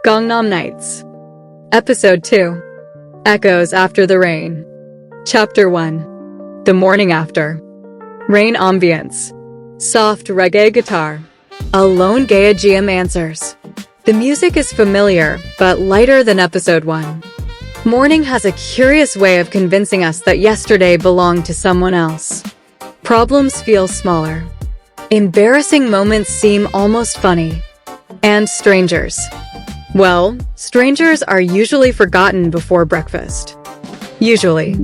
Gangnam Nights. Episode 2. Echoes After the Rain. Chapter 1. The Morning After. Rain ambience. Soft reggae guitar. A lone Gaejeum answers. The music is familiar, but lighter than episode 1. Morning has a curious way of convincing us that yesterday belonged to someone else. Problems feel smaller. Embarrassing moments seem almost funny. And strangers. Well, strangers are usually forgotten before breakfast. Usually.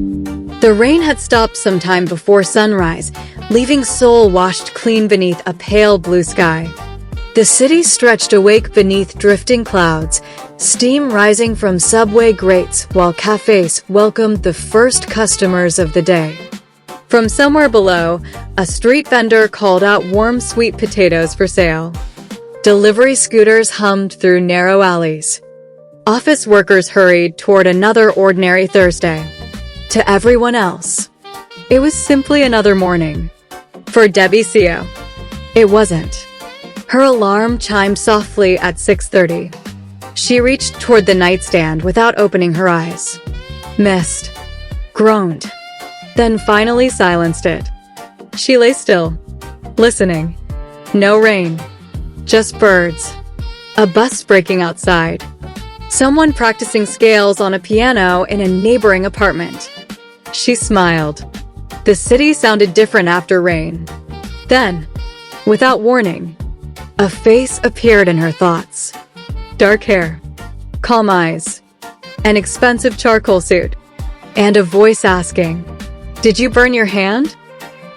The rain had stopped sometime before sunrise, leaving Seoul washed clean beneath a pale blue sky. The city stretched awake beneath drifting clouds, steam rising from subway grates while cafes welcomed the first customers of the day. From somewhere below, a street vendor called out warm sweet potatoes for sale. Delivery scooters hummed through narrow alleys. Office workers hurried toward another ordinary Thursday. To everyone else, it was simply another morning. For Debbie Seo, it wasn't. Her alarm chimed softly at 6:30. She reached toward the nightstand without opening her eyes. Missed. Groaned. Then finally silenced it. She lay still, listening. No rain. Just birds. A bus braking outside. Someone practicing scales on a piano in a neighboring apartment. She smiled. The city sounded different after rain. Then, without warning, a face appeared in her thoughts. Dark hair. Calm eyes. An expensive charcoal suit. And a voice asking, "Did you burn your hand?"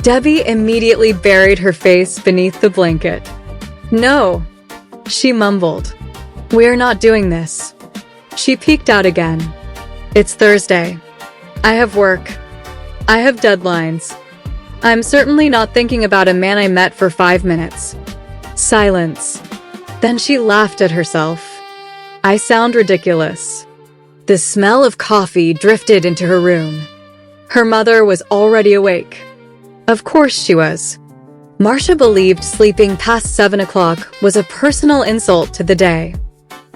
Debbie immediately buried her face beneath the blanket. "No," she mumbled. "We're not doing this." She peeked out again. "It's Thursday. I have work. I have deadlines. I'm certainly not thinking about a man I met for 5 minutes." Silence. Then she laughed at herself. "I sound ridiculous." The smell of coffee drifted into her room. Her mother was already awake. Of course she was. Marcia believed sleeping past 7 o'clock was a personal insult to the day.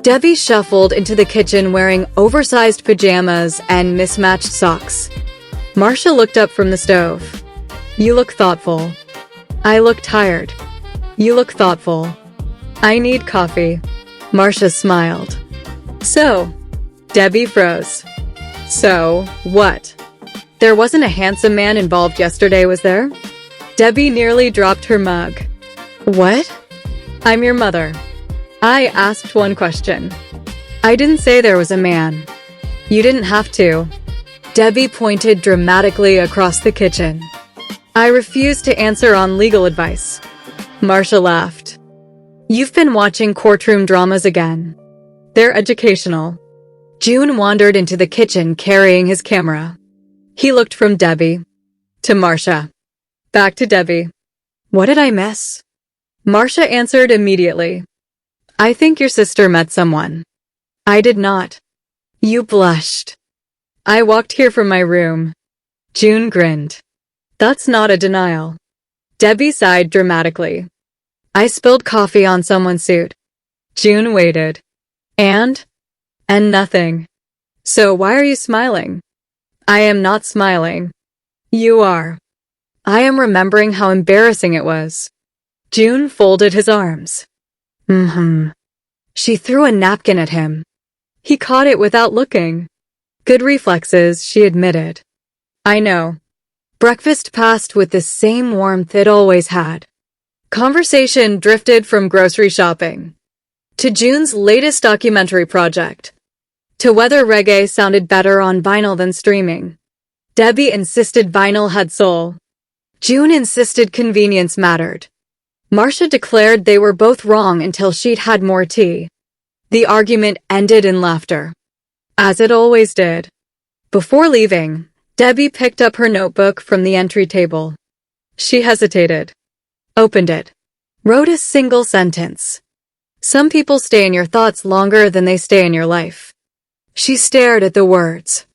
Debbie shuffled into the kitchen wearing oversized pajamas and mismatched socks. Marcia looked up from the stove. "You look thoughtful." "I look tired." "You look thoughtful." "I need coffee." Marcia smiled. "So?" Debbie froze. "So, what? There wasn't a handsome man involved yesterday, was there?" Debbie nearly dropped her mug. "What?" "I'm your mother. I asked one question. I didn't say there was a man. You didn't have to." Debbie pointed dramatically across the kitchen. "I refuse to answer on legal advice." Marcia laughed. "You've been watching courtroom dramas again. They're educational." June wandered into the kitchen carrying his camera. He looked from Debbie to Marcia. Back to Debbie. "What did I miss?" Marcia answered immediately. "I think your sister met someone." "I did not." You blushed. "I walked here from my room." June grinned. "That's not a denial." Debbie sighed dramatically. "I spilled coffee on someone's suit." June waited. And nothing. "So why are you smiling?" "I am not smiling." "You are." "I am remembering how embarrassing it was." June folded his arms. She threw a napkin at him. He caught it without looking. Good reflexes, she admitted. "I know." Breakfast passed with the same warmth it always had. Conversation drifted from grocery shopping to June's latest documentary project, to whether reggae sounded better on vinyl than streaming. Debbie insisted vinyl had soul. June insisted convenience mattered. Marcia declared they were both wrong until she'd had more tea. The argument ended in laughter. As it always did. Before leaving, Debbie picked up her notebook from the entry table. She hesitated. Opened it. Wrote a single sentence. "Some people stay in your thoughts longer than they stay in your life." She stared at the words.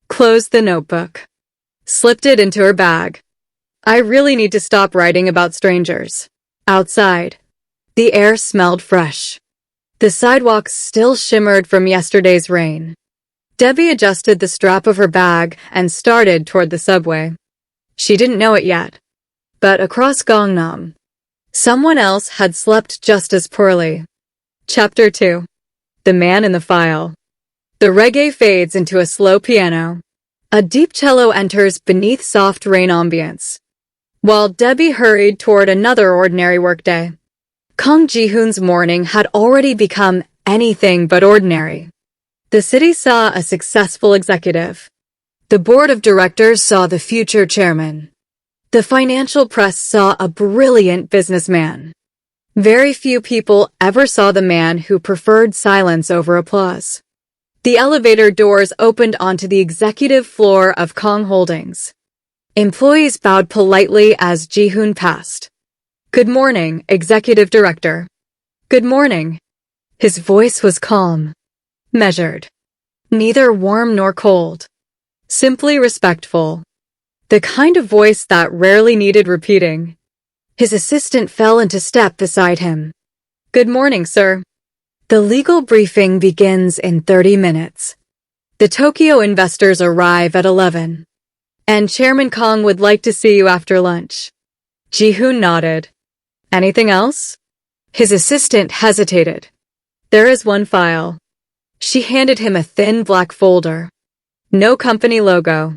Closed the notebook. Slipped it into her bag. "I really need to stop writing about strangers." Outside, the air smelled fresh. The sidewalks still shimmered from yesterday's rain. Debbie adjusted the strap of her bag and started toward the subway. She didn't know it yet, but across Gangnam, someone else had slept just as poorly. Chapter 2. The Man in the File. The reggae fades into a slow piano. A deep cello enters beneath soft rain ambience. While Debbie hurried toward another ordinary workday, Kang Ji-hoon's morning had already become anything but ordinary. The city saw a successful executive. The board of directors saw the future chairman. The financial press saw a brilliant businessman. Very few people ever saw the man who preferred silence over applause. The elevator doors opened onto the executive floor of Kang Holdings. Employees bowed politely as Ji-hoon passed. "Good morning, Executive Director." "Good morning." His voice was calm, measured, neither warm nor cold, simply respectful. The kind of voice that rarely needed repeating. His assistant fell into step beside him. "Good morning, sir." The legal briefing begins in 30 minutes. The Tokyo investors arrive at 11. And Chairman Kang would like to see you after lunch. Ji-hoon nodded. "Anything else?" His assistant hesitated. "There is one file." She handed him a thin black folder. No company logo.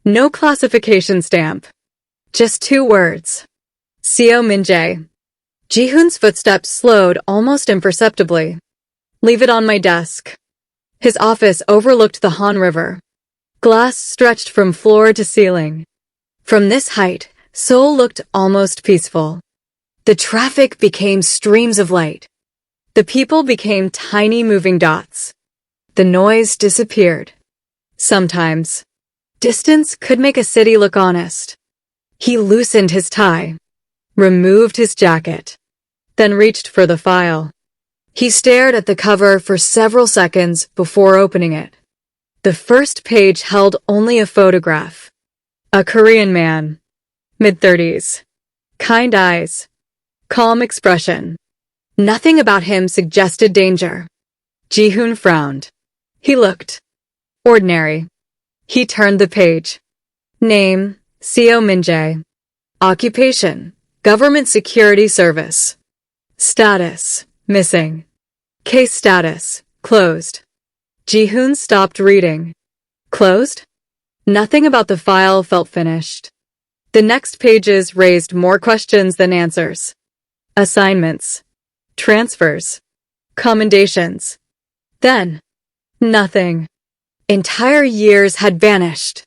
No classification stamp. Just 2 words. Seo Min-jae. Ji-hoon's footsteps slowed almost imperceptibly. "Leave it on my desk." His office overlooked the Han River. Glass stretched from floor to ceiling. From this height, Seoul looked almost peaceful. The traffic became streams of light. The people became tiny moving dots. The noise disappeared. Sometimes, distance could make a city look honest. He loosened his tie, removed his jacket, then reached for the file. He stared at the cover for several seconds before opening it. The first page held only a photograph. A Korean man. Mid-30s. Kind eyes. Calm expression. Nothing about him suggested danger. Ji-hoon frowned. He looked ordinary. He turned the page. Name, Seo Min-jae. Occupation, Government Security Service. Status, missing. Case status, closed. Ji-hoon stopped reading. Closed? Nothing about the file felt finished. The next pages raised more questions than answers. Assignments. Transfers. Commendations. Then, nothing. Entire years had vanished.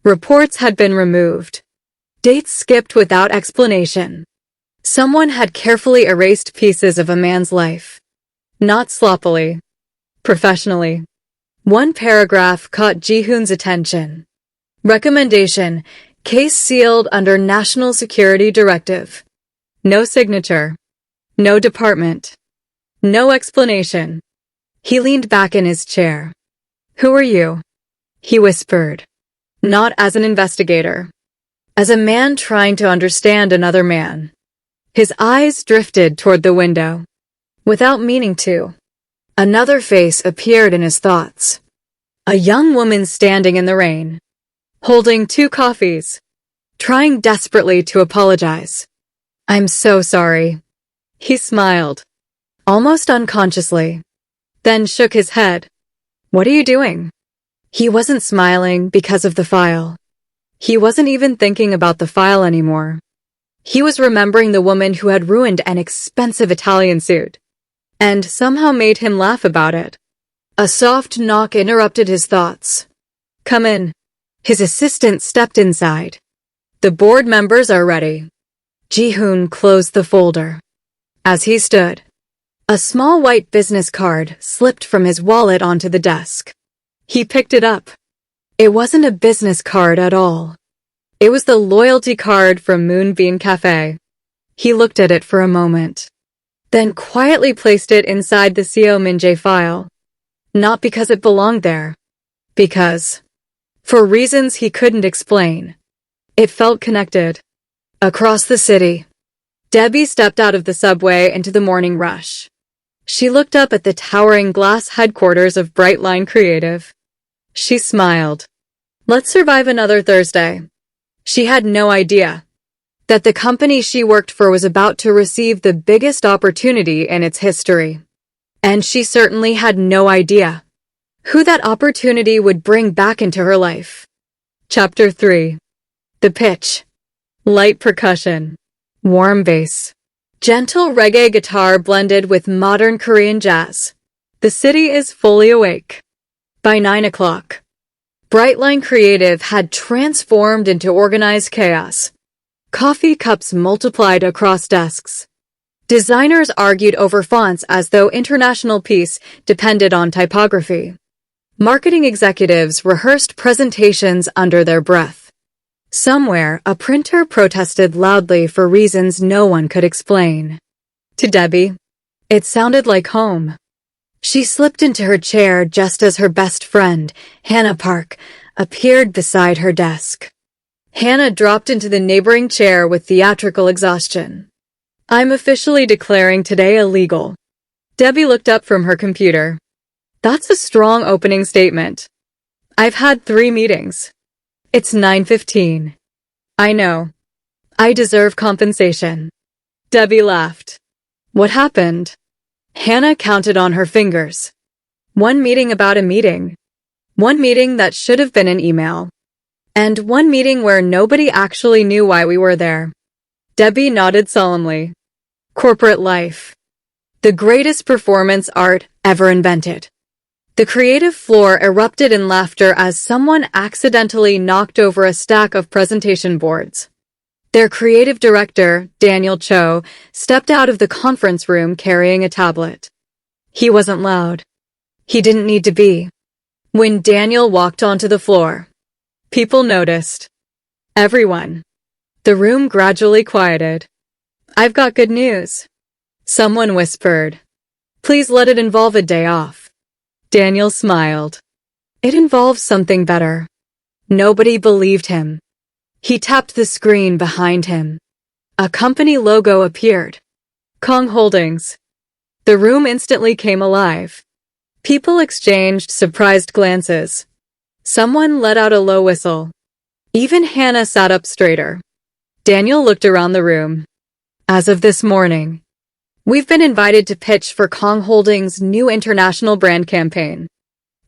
Reports had been removed. Dates skipped without explanation. Someone had carefully erased pieces of a man's life. Not sloppily. Professionally. One paragraph caught Ji-hoon's attention. Recommendation, case sealed under National Security Directive. No signature. No department. No explanation. He leaned back in his chair. "Who are you?" he whispered. Not as an investigator. As a man trying to understand another man. His eyes drifted toward the window. Without meaning to. Another face appeared in his thoughts. A young woman standing in the rain, holding 2 coffees, trying desperately to apologize. "I'm so sorry." He smiled, almost unconsciously, then shook his head. "What are you doing?" He wasn't smiling because of the file. He wasn't even thinking about the file anymore. He was remembering the woman who had ruined an expensive Italian suit, and somehow made him laugh about it. A soft knock interrupted his thoughts. "Come in." His assistant stepped inside. "The board members are ready." Ji-hoon closed the folder. As he stood, a small white business card slipped from his wallet onto the desk. He picked it up. It wasn't a business card at all. It was the loyalty card from Moonbeam Cafe. He looked at it for a moment, then quietly placed it inside the Seo Min-jae file. Not because it belonged there. Because, for reasons he couldn't explain, it felt connected. Across the city, Debbie stepped out of the subway into the morning rush. She looked up at the towering glass headquarters of Brightline Creative. She smiled. Let's survive another Thursday. She had no idea that the company she worked for was about to receive the biggest opportunity in its history. And she certainly had no idea who that opportunity would bring back into her life. Chapter 3. The pitch. Light percussion. Warm bass. Gentle reggae guitar blended with modern Korean jazz. The city is fully awake. By 9 o'clock, Brightline Creative had transformed into organized chaos. Coffee cups multiplied across desks. Designers argued over fonts as though international peace depended on typography. Marketing executives rehearsed presentations under their breath. Somewhere, a printer protested loudly for reasons no one could explain. To Debbie, it sounded like home. She slipped into her chair just as her best friend, Hannah Park, appeared beside her desk. Hannah dropped into the neighboring chair with theatrical exhaustion. I'm officially declaring today illegal. Debbie looked up from her computer. That's a strong opening statement. I've had 3 meetings. It's 9:15. I know. I deserve compensation. Debbie laughed. What happened? Hannah counted on her fingers. 1 meeting about a meeting. 1 meeting that should have been an email. And 1 meeting where nobody actually knew why we were there. Debbie nodded solemnly. Corporate life. The greatest performance art ever invented. The creative floor erupted in laughter as someone accidentally knocked over a stack of presentation boards. Their creative director, Daniel Cho, stepped out of the conference room carrying a tablet. He wasn't loud. He didn't need to be. When Daniel walked onto the floor, people noticed. Everyone. The room gradually quieted. I've got good news. Someone whispered. Please let it involve a day off. Daniel smiled. It involves something better. Nobody believed him. He tapped the screen behind him. A company logo appeared. Kong Holdings. The room instantly came alive. People exchanged surprised glances. Someone let out a low whistle. Even Hannah sat up straighter. Daniel looked around the room. As of this morning, we've been invited to pitch for Kong Holdings' new international brand campaign.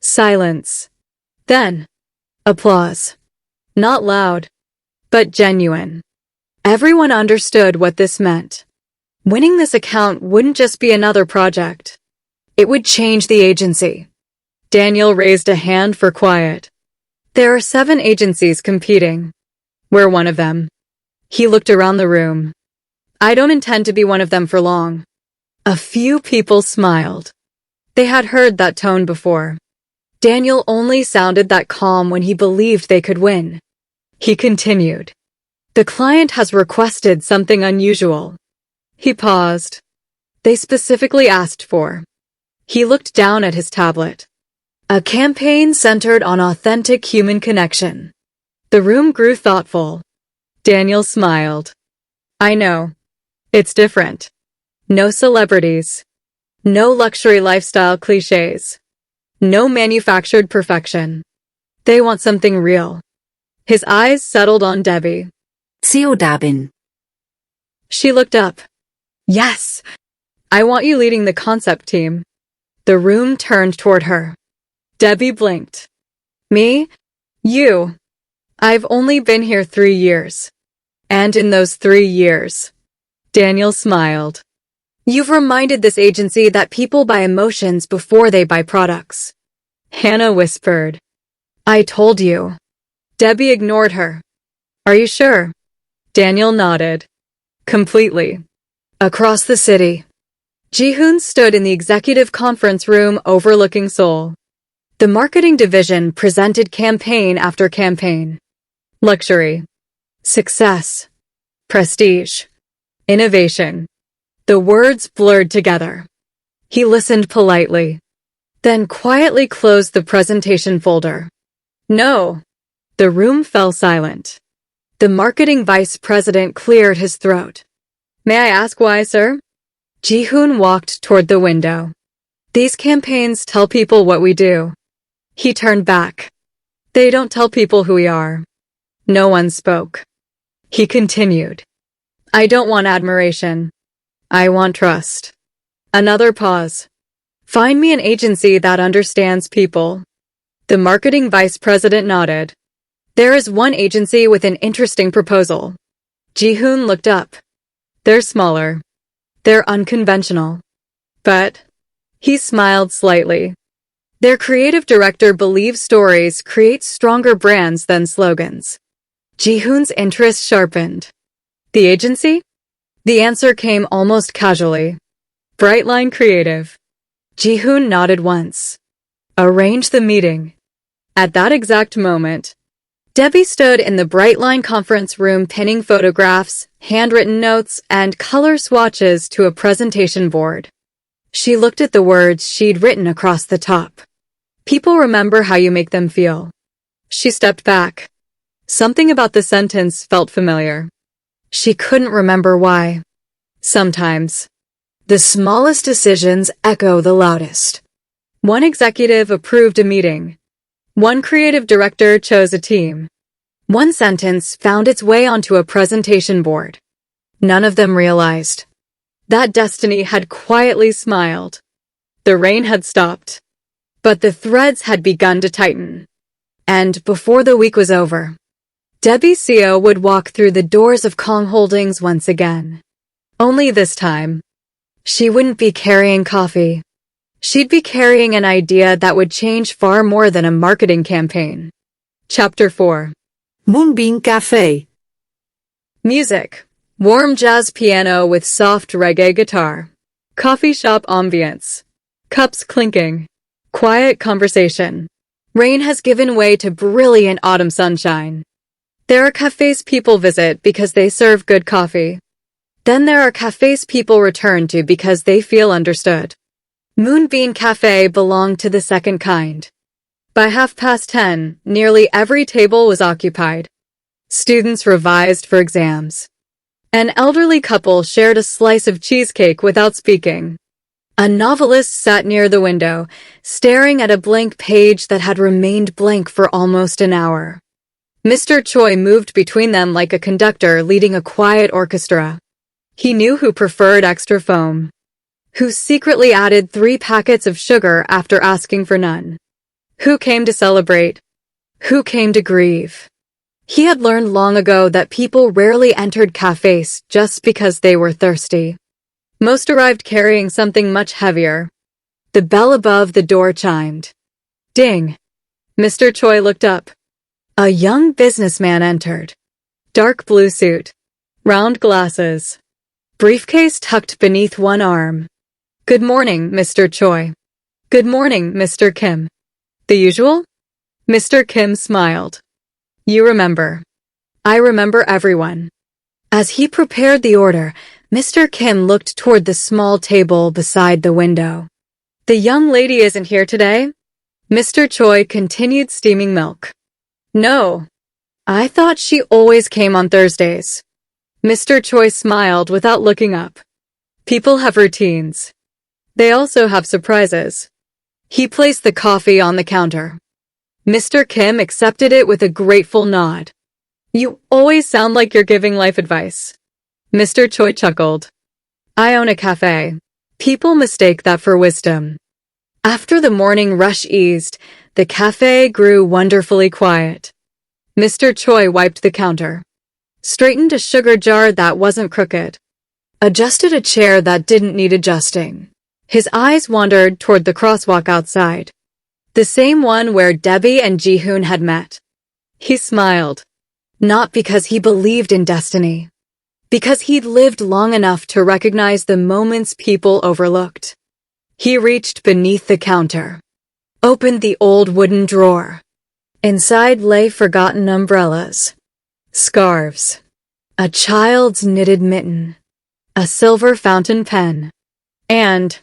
Silence. Then, applause. Not loud, but genuine. Everyone understood what this meant. Winning this account wouldn't just be another project. It would change the agency. Daniel raised a hand for quiet. There are 7 agencies competing. We're one of them. He looked around the room. I don't intend to be one of them for long. A few people smiled. They had heard that tone before. Daniel only sounded that calm when he believed they could win. He continued. The client has requested something unusual. He paused. They specifically asked for. He looked down at his tablet. A campaign centered on authentic human connection. The room grew thoughtful. Daniel smiled. I know. It's different. No celebrities. No luxury lifestyle cliches. No manufactured perfection. They want something real. His eyes settled on Debbie. Seo Dabin. She looked up. Yes. I want you leading the concept team. The room turned toward her. Debbie blinked. Me? You. I've only been here 3 years. And in those 3 years, Daniel smiled. You've reminded this agency that people buy emotions before they buy products. Hannah whispered. I told you. Debbie ignored her. Are you sure? Daniel nodded. Completely. Across the city, Ji-hoon stood in the executive conference room overlooking Seoul. The marketing division presented campaign after campaign. Luxury. Success. Prestige. Innovation. The words blurred together. He listened politely, then quietly closed the presentation folder. No. The room fell silent. The marketing vice president cleared his throat. May I ask why, sir? Ji-hoon walked toward the window. These campaigns tell people what we do. He turned back. They don't tell people who we are. No one spoke. He continued. I don't want admiration. I want trust. Another pause. Find me an agency that understands people. The marketing vice president nodded. There is one agency with an interesting proposal. Ji-hoon looked up. They're smaller. They're unconventional. But, he smiled slightly. Their creative director believes stories create stronger brands than slogans. Ji-hoon's interest sharpened. The agency? The answer came almost casually. Brightline Creative. Ji-hoon nodded once. Arrange the meeting. At that exact moment, Debbie stood in the Brightline conference room pinning photographs, handwritten notes, and color swatches to a presentation board. She looked at the words she'd written across the top. People remember how you make them feel. She stepped back. Something about the sentence felt familiar. She couldn't remember why. Sometimes, the smallest decisions echo the loudest. One executive approved a meeting. One creative director chose a team. One sentence found its way onto a presentation board. None of them realized that destiny had quietly smiled. The rain had stopped, but the threads had begun to tighten. And before the week was over, Debbie Seo would walk through the doors of Kong Holdings once again. Only this time, she wouldn't be carrying coffee. She'd be carrying an idea that would change far more than a marketing campaign. Chapter 4. Moonbeam Cafe. Music. Warm jazz piano with soft reggae guitar. Coffee shop ambience. Cups clinking. Quiet conversation. Rain has given way to brilliant autumn sunshine. There are cafes people visit because they serve good coffee. Then there are cafes people return to because they feel understood. Moonbeam Cafe belonged to the second kind. By 10:30, nearly every table was occupied. Students revised for exams. An elderly couple shared a slice of cheesecake without speaking. A novelist sat near the window, staring at a blank page that had remained blank for almost an hour. Mr. Choi moved between them like a conductor leading a quiet orchestra. He knew who preferred extra foam, who secretly added 3 packets of sugar after asking for none, who came to celebrate, who came to grieve. He had learned long ago that people rarely entered cafes just because they were thirsty. Most arrived carrying something much heavier. The bell above the door chimed. Ding! Mr. Choi looked up. A young businessman entered. Dark blue suit. Round glasses. Briefcase tucked beneath one arm. Good morning, Mr. Choi. Good morning, Mr. Kim. The usual? Mr. Kim smiled. You remember. I remember everyone. As he prepared the order, Mr. Kim looked toward the small table beside the window. The young lady isn't here today? Mr. Choi continued steaming milk. No. I thought she always came on Thursdays. Mr. Choi smiled without looking up. People have routines. They also have surprises. He placed the coffee on the counter. Mr. Kim accepted it with a grateful nod. You always sound like you're giving life advice. Mr. Choi chuckled. I own a cafe. People mistake that for wisdom. After the morning rush eased, the cafe grew wonderfully quiet. Mr. Choi wiped the counter, straightened a sugar jar that wasn't crooked, adjusted a chair that didn't need adjusting. His eyes wandered toward the crosswalk outside, the same one where Debbie and Ji-hoon had met. He smiled, not because he believed in destiny, because he'd lived long enough to recognize the moments people overlooked. He reached beneath the counter, opened the old wooden drawer. Inside lay forgotten umbrellas, scarves, a child's knitted mitten, a silver fountain pen, and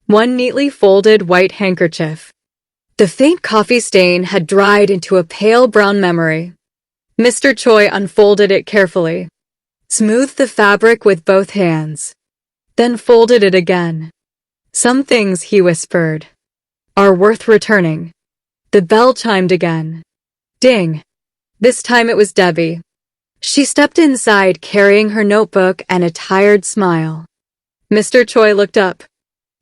one neatly folded white handkerchief. The faint coffee stain had dried into a pale brown memory. Mr. Choi unfolded it carefully, smoothed the fabric with both hands. then folded it again. Some things, he whispered, are worth returning. The bell chimed again. Ding. This time it was Debbie. She stepped inside carrying her notebook and a tired smile. Mr. Choi looked up.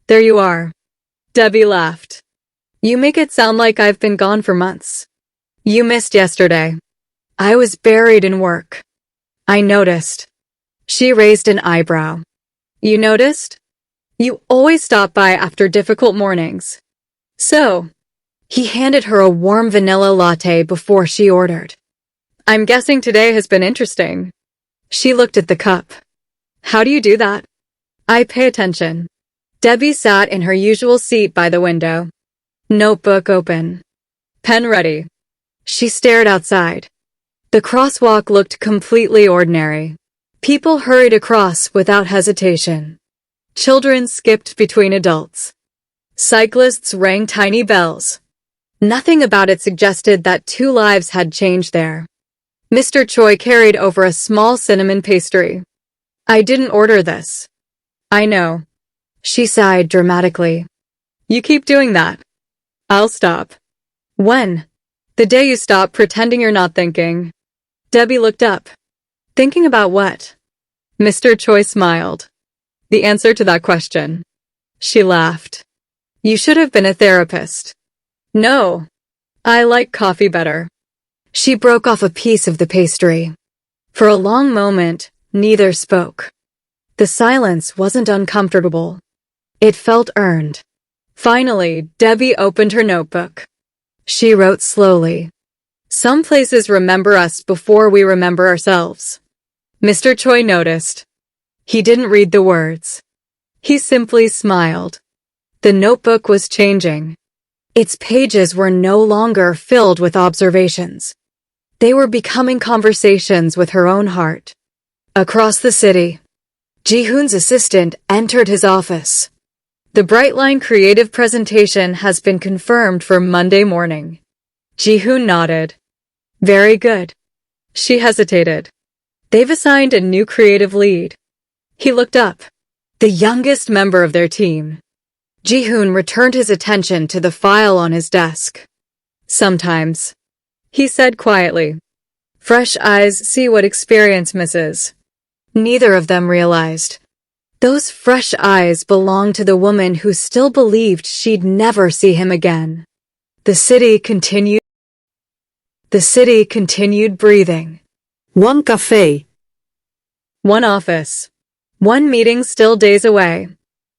There you are. Debbie laughed. You make it sound like I've been gone for months. You missed yesterday. I was buried in work. I noticed. She raised an eyebrow. You noticed? You always stop by after difficult mornings. So, he handed her a warm vanilla latte before she ordered. I'm guessing today has been interesting. She looked at the cup. How do you do that? I pay attention. Debbie sat in her usual seat by the window. Notebook open. Pen ready. She stared outside. The crosswalk looked completely ordinary. People hurried across without hesitation. Children skipped between adults. Cyclists rang tiny bells. Nothing about it suggested that two lives had changed there. Mr. Choi carried over a small cinnamon pastry. I didn't order this. I know. She sighed dramatically. You keep doing that. I'll stop. When? The day you stop pretending you're not thinking. Debbie looked up. Thinking about what? Mr. Choi smiled. The answer to that question. She laughed. You should have been a therapist. No. I like coffee better. She broke off a piece of the pastry. For a long moment, neither spoke. The silence wasn't uncomfortable. It felt earned. Finally, Debbie opened her notebook. She wrote slowly. Some places remember us before we remember ourselves. Mr. Choi noticed. He didn't read the words. He simply smiled. The notebook was changing. Its pages were no longer filled with observations. They were becoming conversations with her own heart. Across the city, Ji-hoon's assistant entered his office. The Brightline creative presentation has been confirmed for Monday morning. Ji-hoon nodded. Very good. She hesitated. They've assigned a new creative lead. He looked up. The youngest member of their team. Ji-hoon returned his attention to the file on his desk. Sometimes, he said quietly. Fresh eyes see what experience misses. Neither of them realized. Those fresh eyes belonged to the woman who still believed she'd never see him again. The city continued breathing. One cafe. One office. One meeting still days away.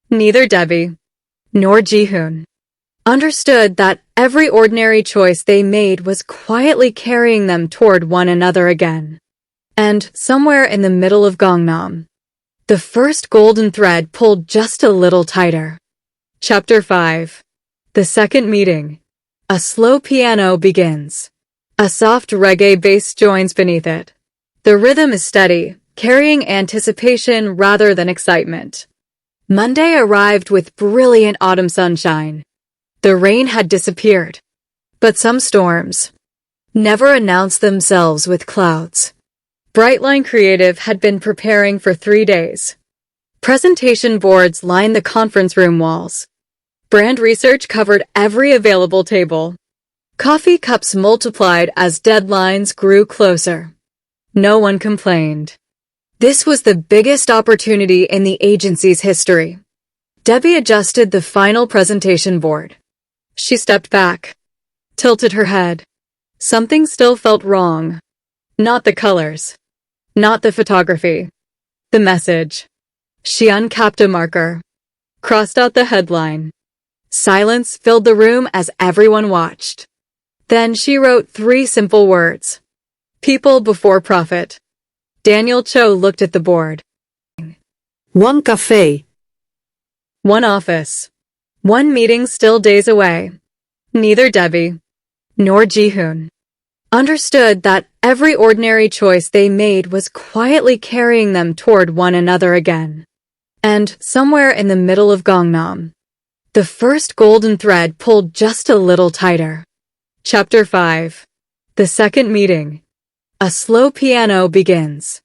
Neither Debbie nor Ji-hoon understood that every ordinary choice they made was quietly carrying them toward one another again. And somewhere in the middle of Gangnam, the first golden thread pulled just a little tighter. Chapter 5. The second meeting. A slow piano begins. A soft reggae bass joins beneath it. The rhythm is steady, carrying anticipation rather than excitement. Monday arrived with brilliant autumn sunshine. The rain had disappeared. But some storms never announced themselves with clouds. Brightline Creative had been preparing for 3 days. Presentation boards lined the conference room walls. Brand research covered every available table. Coffee cups multiplied as deadlines grew closer. No one complained. This was the biggest opportunity in the agency's history. Debbie adjusted the final presentation board. She stepped back, tilted her head. Something still felt wrong. Not the colors. Not the photography. The message. She uncapped a marker. Crossed out the headline. Silence filled the room as everyone watched. Then she wrote 3 simple words. People before profit. Daniel Cho looked at the board. One cafe. One office. One meeting still days away. Neither Debbie nor Ji-hoon understood that every ordinary choice they made was quietly carrying them toward one another again. And somewhere in the middle of Gangnam, the first golden thread pulled just a little tighter. Chapter 5. The second meeting. A slow piano begins.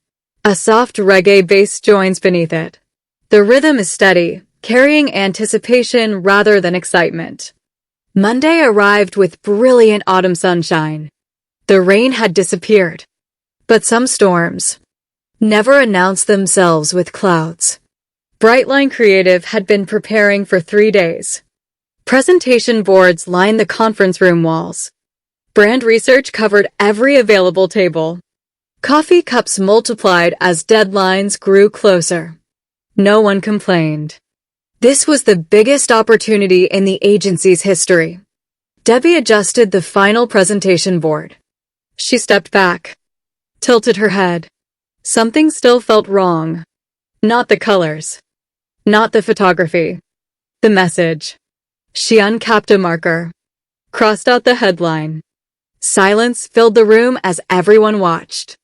A soft reggae bass joins beneath it. The rhythm is steady, carrying anticipation rather than excitement. Monday arrived with brilliant autumn sunshine. The rain had disappeared. But some storms never announced themselves with clouds. Brightline Creative had been preparing for 3 days. Presentation boards lined the conference room walls. Brand research covered every available table. Coffee cups multiplied as deadlines grew closer. No one complained. This was the biggest opportunity in the agency's history. Debbie adjusted the final presentation board. She stepped back, tilted her head. Something still felt wrong. Not the colors. Not the photography. The message. She uncapped a marker. Crossed out the headline. Silence filled the room as everyone watched.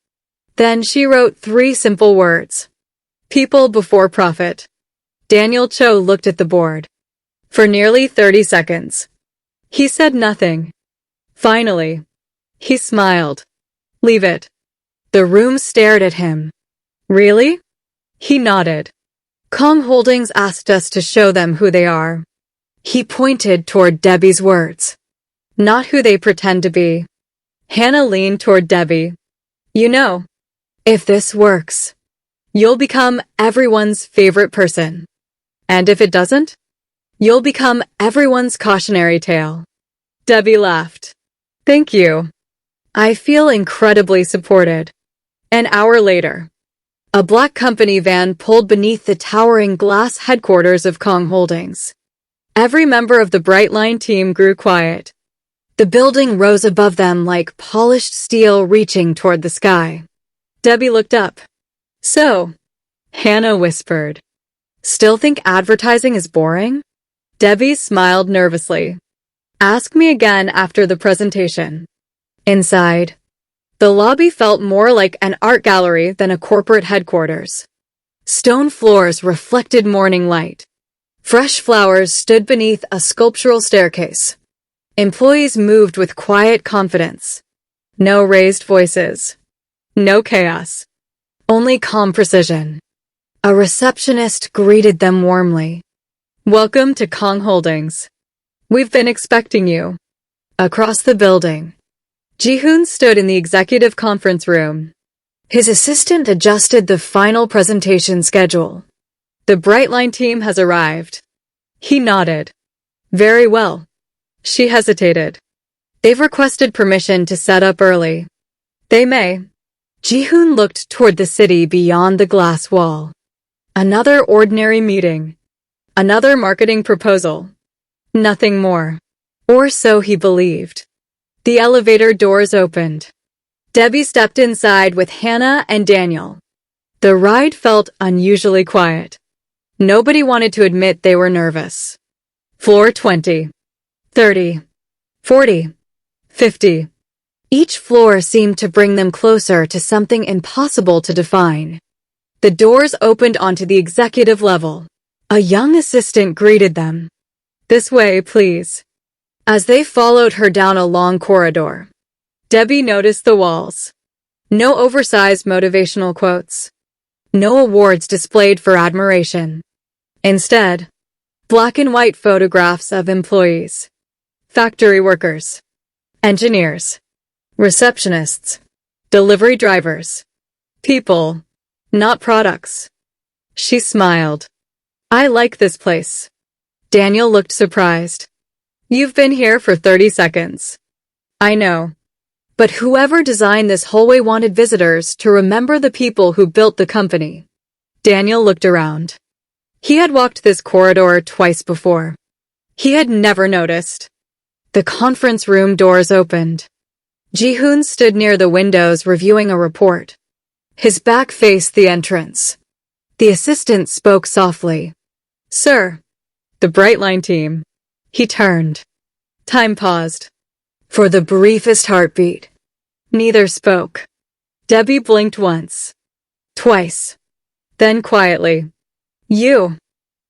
Then she wrote 3 simple words. People before profit. Daniel Cho looked at the board. For nearly 30 seconds. He said nothing. Finally, he smiled. Leave it. The room stared at him. Really? He nodded. Kang Holdings asked us to show them who they are. He pointed toward Debbie's words. Not who they pretend to be. Hannah leaned toward Debbie. You know, if this works, you'll become everyone's favorite person. And if it doesn't, you'll become everyone's cautionary tale. Debbie laughed. Thank you. I feel incredibly supported. An hour later, a black company van pulled beneath the towering glass headquarters of Kang Holdings. Every member of the Brightline team grew quiet. The building rose above them like polished steel reaching toward the sky. Debbie looked up. So, Hannah whispered. Still think advertising is boring? Debbie smiled nervously. Ask me again after the presentation. Inside, the lobby felt more like an art gallery than a corporate headquarters. Stone floors reflected morning light. Fresh flowers stood beneath a sculptural staircase. Employees moved with quiet confidence. No raised voices. No chaos. Only calm precision. A receptionist greeted them warmly. Welcome to Kang Holdings. We've been expecting you. Across the building, Ji-hoon stood in the executive conference room. His assistant adjusted the final presentation schedule. The Brightline team has arrived. He nodded. Very well. She hesitated. They've requested permission to set up early. They may. Ji-hoon looked toward the city beyond the glass wall. Another ordinary meeting. Another marketing proposal. Nothing more. Or so he believed. The elevator doors opened. Debbie stepped inside with Hannah and Daniel. The ride felt unusually quiet. Nobody wanted to admit they were nervous. Floor 20. 30. 40. 50. Each floor seemed to bring them closer to something impossible to define. The doors opened onto the executive level. A young assistant greeted them. This way, please. As they followed her down a long corridor, Debbie noticed the walls. No oversized motivational quotes. No awards displayed for admiration. Instead, black and white photographs of employees. Factory workers. Engineers. Receptionists. Delivery drivers. People, not products. She smiled. I like this place. Daniel looked surprised. You've been here for 30 seconds. I know. But whoever designed this hallway wanted visitors to remember the people who built the company. Daniel looked around. He had walked this corridor twice before. He had never noticed. The conference room doors opened. Ji-hoon stood near the windows reviewing a report. His back faced the entrance. The assistant spoke softly. Sir. The Brightline team. He turned. Time paused. For the briefest heartbeat. Neither spoke. Debbie blinked once. Twice. Then quietly. You.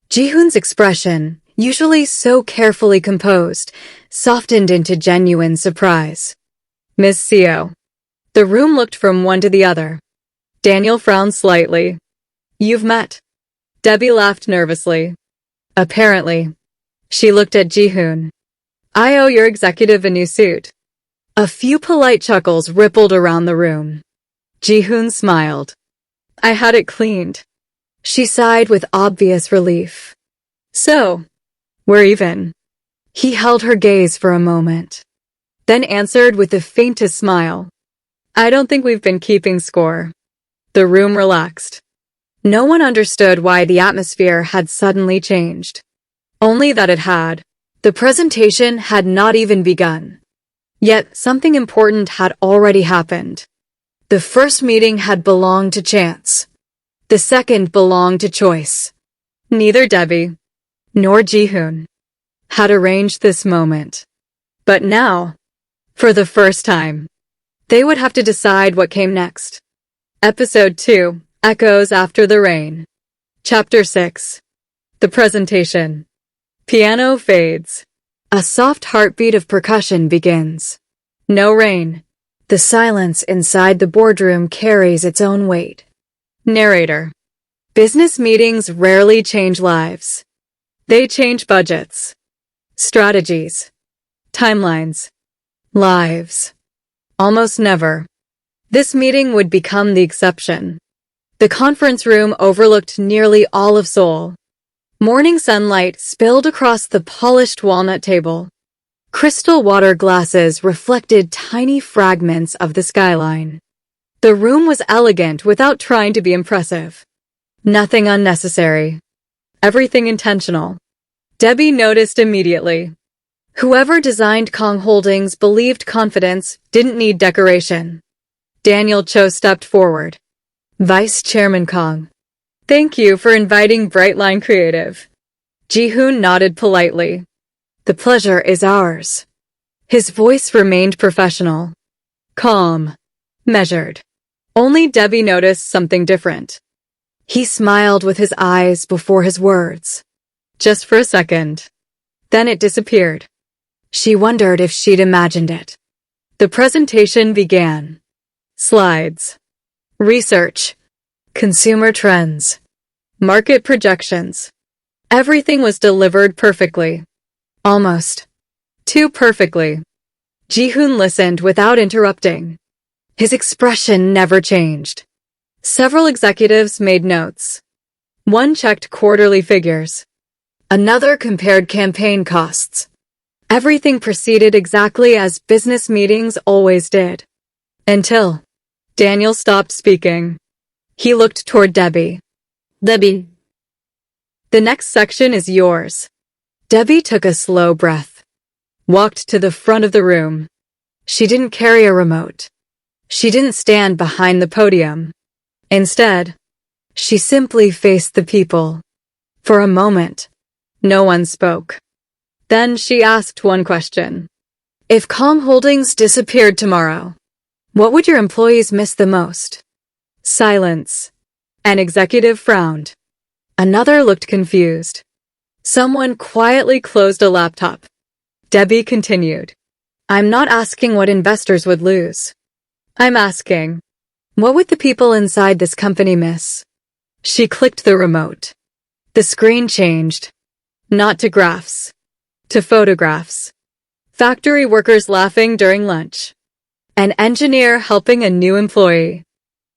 Ji-hoon's expression, usually so carefully composed, softened into genuine surprise. Miss Seo. The room looked from one to the other. Daniel frowned slightly. You've met. Debbie laughed nervously. Apparently. She looked at Ji-hoon. I owe your executive a new suit. A few polite chuckles rippled around the room. Ji-hoon smiled. I had it cleaned. She sighed with obvious relief. So, we're even. He held her gaze for a moment, then answered with the faintest smile. I don't think we've been keeping score. The room relaxed. No one understood why the atmosphere had suddenly changed. Only that it had. The presentation had not even begun. Yet something important had already happened. The first meeting had belonged to chance. The second belonged to choice. Neither Debbie nor Ji-hoon had arranged this moment. But now, for the first time, they would have to decide what came next. Episode 2, Echoes After the Rain. Chapter 6. The Presentation. Piano fades. A soft heartbeat of percussion begins. No rain. The silence inside the boardroom carries its own weight. Narrator. Business meetings rarely change lives. They change budgets, strategies, timelines, lives. Almost never. This meeting would become the exception. The conference room overlooked nearly all of Seoul. Morning sunlight spilled across the polished walnut table. Crystal water glasses reflected tiny fragments of the skyline. The room was elegant without trying to be impressive. Nothing unnecessary. Everything intentional. Debbie noticed immediately. Whoever designed Kang Holdings believed confidence didn't need decoration. Daniel Cho stepped forward. Vice Chairman Kang. Thank you for inviting Brightline Creative. Ji-hoon nodded politely. The pleasure is ours. His voice remained professional. Calm. Measured. Only Debbie noticed something different. He smiled with his eyes before his words. Just for a second. Then it disappeared. She wondered if she'd imagined it. The presentation began. Slides. Research. Consumer trends. Market projections. Everything was delivered perfectly. Almost. Too perfectly. Ji-hoon listened without interrupting. His expression never changed. Several executives made notes. One checked quarterly figures. Another compared campaign costs. Everything proceeded exactly as business meetings always did. Until Daniel stopped speaking. He looked toward Debbie. Debbie. The next section is yours. Debbie took a slow breath. Walked to the front of the room. She didn't carry a remote. She didn't stand behind the podium. Instead, she simply faced the people. For a moment, no one spoke. Then she asked one question. If Kang Holdings disappeared tomorrow, what would your employees miss the most? Silence. An executive frowned. Another looked confused. Someone quietly closed a laptop. Debbie continued. I'm not asking what investors would lose. I'm asking, what would the people inside this company miss? She clicked the remote. The screen changed. Not to graphs. To photographs. Factory workers laughing during lunch. An engineer helping a new employee.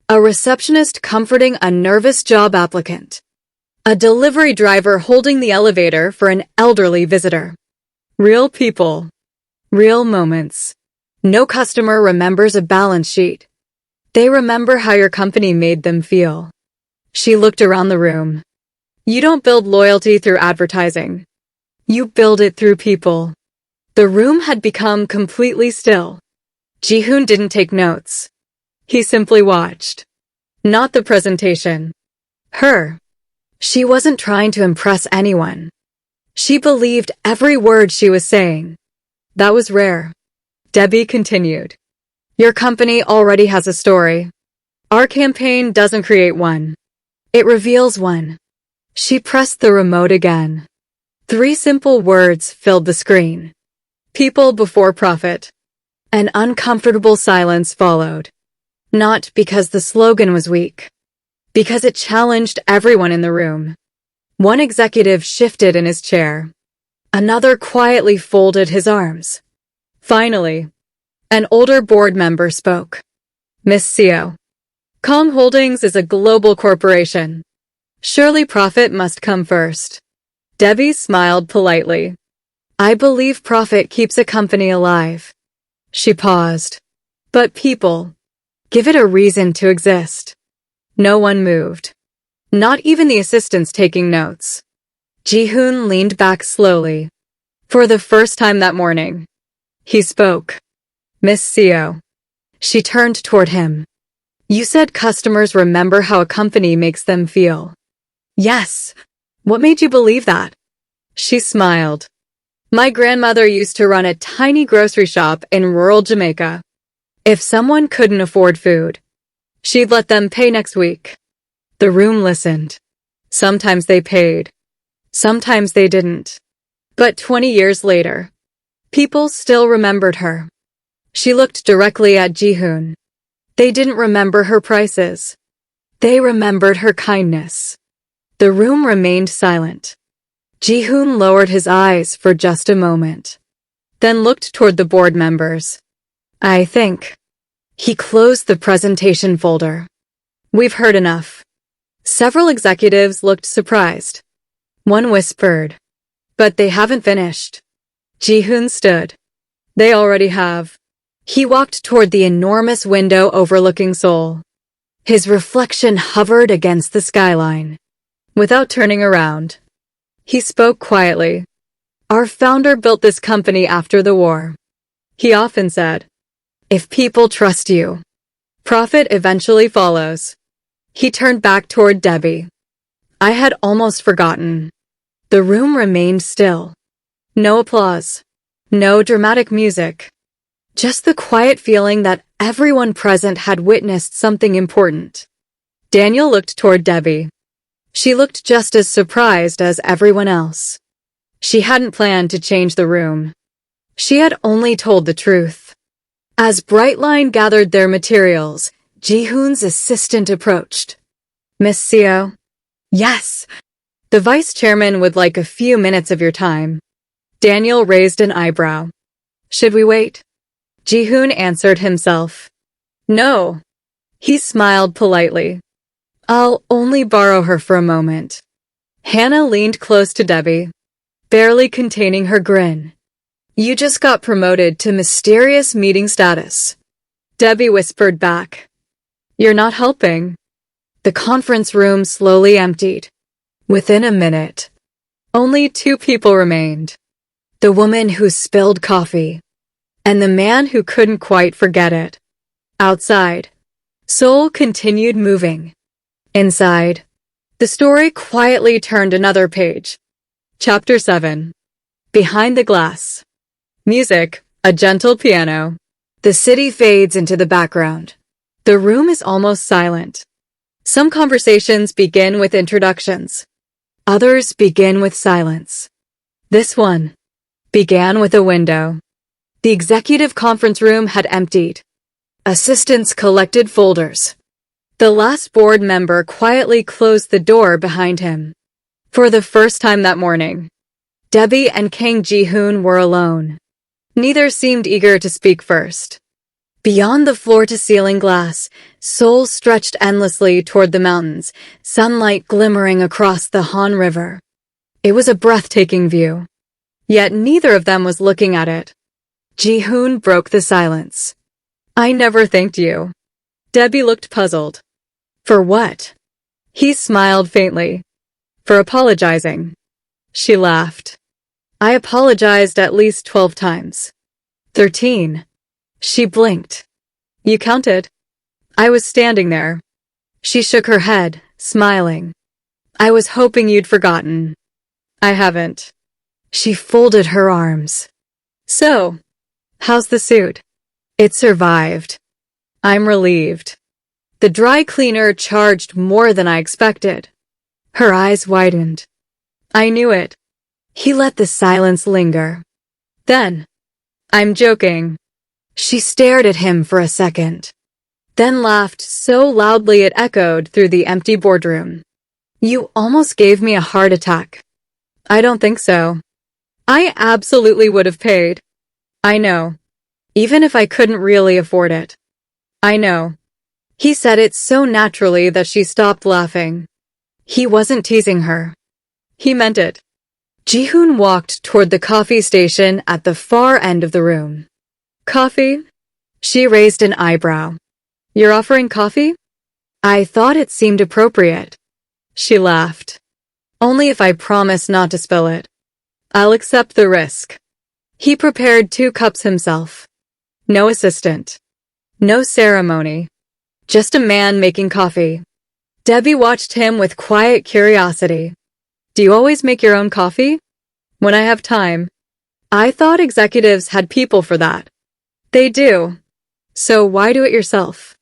A receptionist comforting a nervous job applicant. A delivery driver holding the elevator for an elderly visitor. Real people. Real moments. No customer remembers a balance sheet. They remember how your company made them feel. She looked around the room. You don't build loyalty through advertising. You build it through people. The room had become completely still. Ji-hoon didn't take notes. He simply watched. Not the presentation. Her. She wasn't trying to impress anyone. She believed every word she was saying. That was rare. Debbie continued. Your company already has a story. Our campaign doesn't create one. It reveals one. She pressed the remote again. 3 simple words filled the screen. People before profit. An uncomfortable silence followed. Not because the slogan was weak. Because it challenged everyone in the room. One executive shifted in his chair. Another quietly folded his arms. Finally, an older board member spoke. Miss Seo, Kong Holdings is a global corporation. Surely profit must come first. Debbie smiled politely. I believe profit keeps a company alive. She paused. But people, give it a reason to exist. No one moved. Not even the assistants taking notes. Ji-hoon leaned back slowly. For the first time that morning, he spoke. Miss Seo. She turned toward him. You said customers remember how a company makes them feel. Yes. What made you believe that? She smiled. My grandmother used to run a tiny grocery shop in rural Jamaica. If someone couldn't afford food, she'd let them pay next week. The room listened. Sometimes they paid. Sometimes they didn't. But 20 years later, people still remembered her. She looked directly at Ji-hoon. They didn't remember her prices. They remembered her kindness. The room remained silent. Ji-hoon lowered his eyes for just a moment, then looked toward the board members. I think. He closed the presentation folder. We've heard enough. Several executives looked surprised. One whispered, but they haven't finished. Ji-hoon stood. They already have. He walked toward the enormous window overlooking Seoul. His reflection hovered against the skyline. Without turning around, he spoke quietly. Our founder built this company after the war. He often said, if people trust you, profit eventually follows. He turned back toward Debbie. I had almost forgotten. The room remained still. No applause. No dramatic music. Just the quiet feeling that everyone present had witnessed something important. Daniel looked toward Debbie. She looked just as surprised as everyone else. She hadn't planned to change the room. She had only told the truth. As Brightline gathered their materials, Ji-hoon's assistant approached. Miss Seo? Yes. The vice chairman would like a few minutes of your time. Daniel raised an eyebrow. Should we wait? Ji-hoon answered himself. No. He smiled politely. I'll only borrow her for a moment. Hannah leaned close to Debbie, barely containing her grin. You just got promoted to mysterious meeting status. Debbie whispered back. You're not helping. The conference room slowly emptied. Within a minute, only 2 people remained. The woman who spilled coffee, and the man who couldn't quite forget it. Outside, Seoul continued moving. Inside, the story quietly turned another page. Chapter 7. Behind the glass. Music, a gentle piano. The city fades into the background. The room is almost silent. Some conversations begin with introductions. Others begin with silence. This one began with a window. The executive conference room had emptied. Assistants collected folders. The last board member quietly closed the door behind him. For the first time that morning, Debbie and Kang Ji-hoon were alone. Neither seemed eager to speak first. Beyond the floor-to-ceiling glass, Seoul stretched endlessly toward the mountains, sunlight glimmering across the Han River. It was a breathtaking view. Yet neither of them was looking at it. Ji-hoon broke the silence. I never thanked you. Debbie looked puzzled. For what? He smiled faintly. For apologizing. She laughed. I apologized at least 12 times. 13. She blinked. You counted? I was standing there. She shook her head, smiling. I was hoping you'd forgotten. I haven't. She folded her arms. So, how's the suit? It survived. I'm relieved. The dry cleaner charged more than I expected. Her eyes widened. I knew it. He let the silence linger. Then, I'm joking. She stared at him for a second, then laughed so loudly it echoed through the empty boardroom. You almost gave me a heart attack. I don't think so. I absolutely would have paid. I know. Even if I couldn't really afford it. I know. He said it so naturally that she stopped laughing. He wasn't teasing her. He meant it. Ji-hoon walked toward the coffee station at the far end of the room. Coffee? She raised an eyebrow. You're offering coffee? I thought it seemed appropriate. She laughed. Only if I promise not to spill it. I'll accept the risk. He prepared 2 cups himself. No assistant. No ceremony. Just a man making coffee. Debbie watched him with quiet curiosity. Do you always make your own coffee? When I have time. I thought executives had people for that. They do. So why do it yourself?